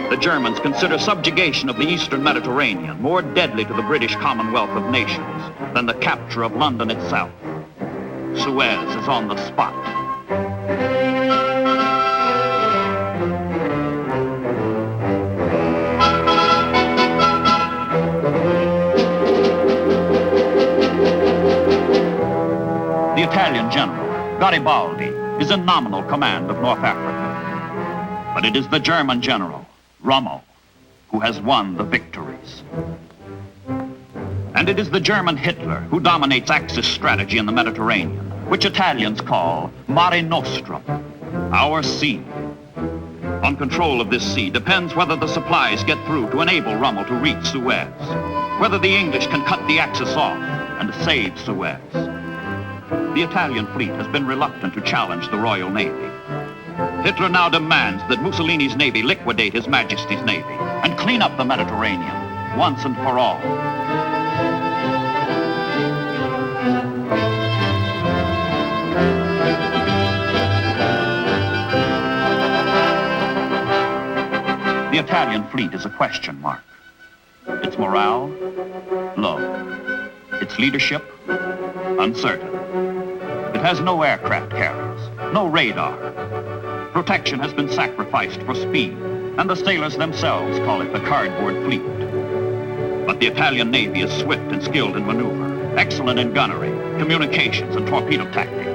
The Germans consider subjugation of the Eastern Mediterranean more deadly to the British Commonwealth of Nations than the capture of London itself. Suez is on the spot. The Italian general, Garibaldi, is in nominal command of North Africa. But it is the German general, Rommel, who has won the victories. And it is the German Hitler who dominates Axis strategy in the Mediterranean, which Italians call Mare Nostrum, our sea. On control of this sea depends whether the supplies get through to enable Rommel to reach Suez, whether the English can cut the Axis off and save Suez. The Italian fleet has been reluctant to challenge the Royal Navy. Hitler now demands that Mussolini's navy liquidate His Majesty's navy and clean up the Mediterranean once and for all. The Italian fleet is a question mark. Its morale, low. Its leadership, uncertain. It has no aircraft carriers, no radar. Protection has been sacrificed for speed, and the sailors themselves call it the cardboard fleet. But the Italian Navy is swift and skilled in maneuver, excellent in gunnery, communications, and torpedo tactics.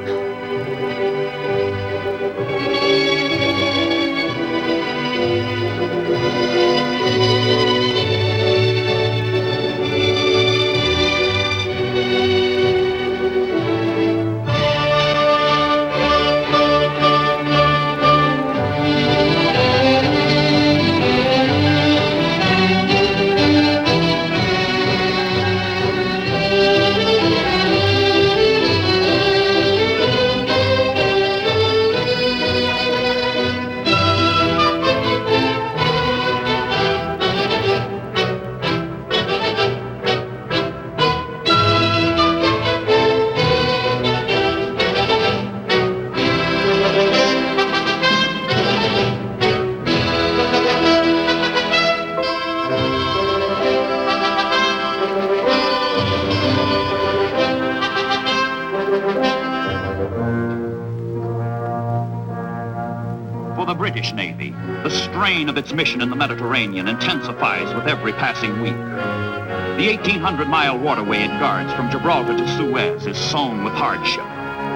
British Navy, the strain of its mission in the Mediterranean intensifies with every passing week. The 1,800-mile waterway it guards from Gibraltar to Suez is sown with hardship,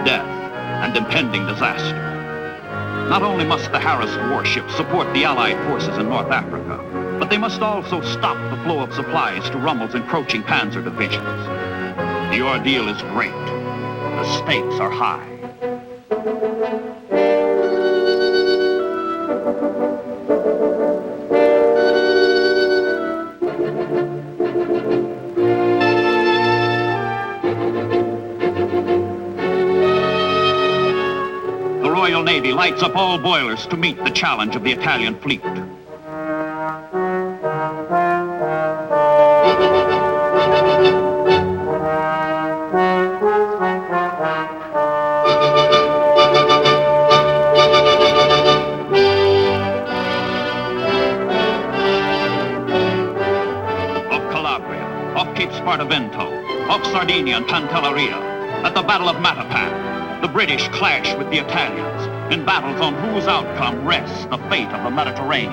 death, and impending disaster. Not only must the harassed warships support the Allied forces in North Africa, but they must also stop the flow of supplies to Rommel's encroaching panzer divisions. The ordeal is great. The stakes are high. Royal Navy lights up all boilers to meet the challenge of the Italian fleet. Off Cape Spartavento, off Sardinia and Pantelleria, at the Battle of Matapan, the British clash with the Italians in battles on whose outcome rests the fate of the Mediterranean.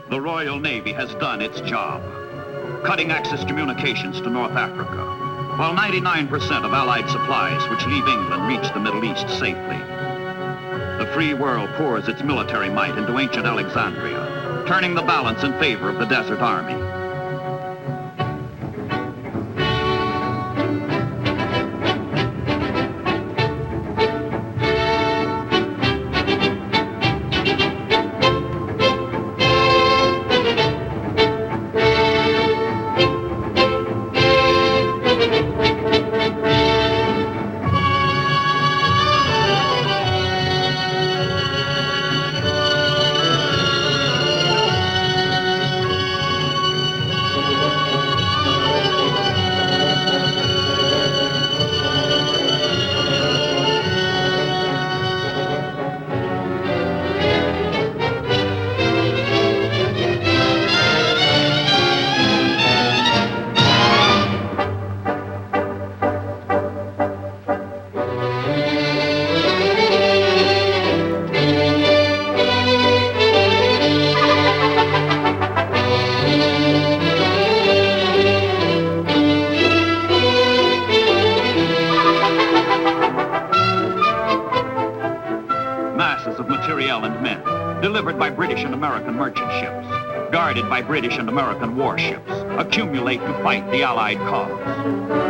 The Royal Navy has done its job, cutting access communications to North Africa, while 99% of Allied supplies which leave England reach the Middle East safely. The free world pours its military might into ancient Alexandria, turning the balance in favor of the Desert Army. Delivered by British and American merchant ships, guarded by British and American warships, accumulate to fight the Allied cause,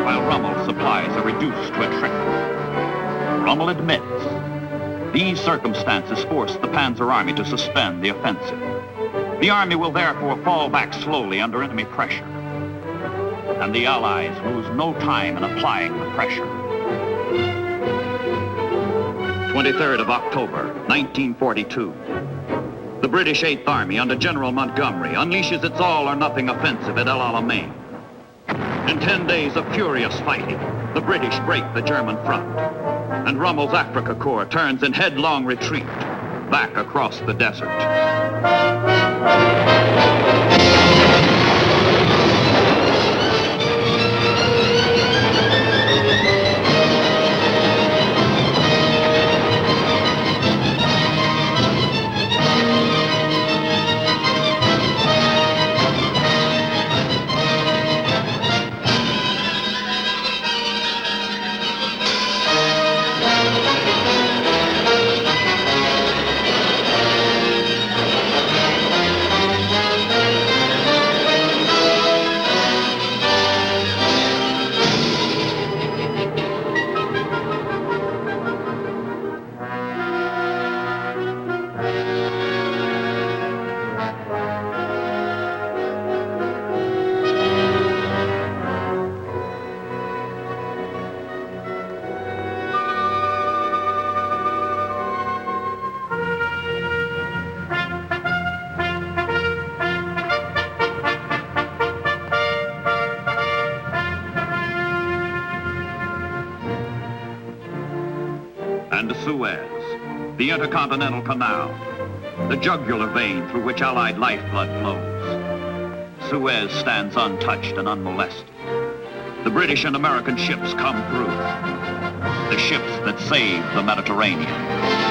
while Rommel's supplies are reduced to a trickle. Rommel admits these circumstances forced the Panzer Army to suspend the offensive. The army will therefore fall back slowly under enemy pressure, and the Allies lose no time in applying the pressure. 23rd of October, 1942. The British 8th Army under General Montgomery unleashes its all-or-nothing offensive at El Alamein. In 10 days of furious fighting, the British break the German front, and Rommel's Africa Corps turns in headlong retreat back across the desert. And Suez, the Intercontinental Canal, the jugular vein through which Allied lifeblood flows. Suez stands untouched and unmolested. The British and American ships come through, the ships that saved the Mediterranean.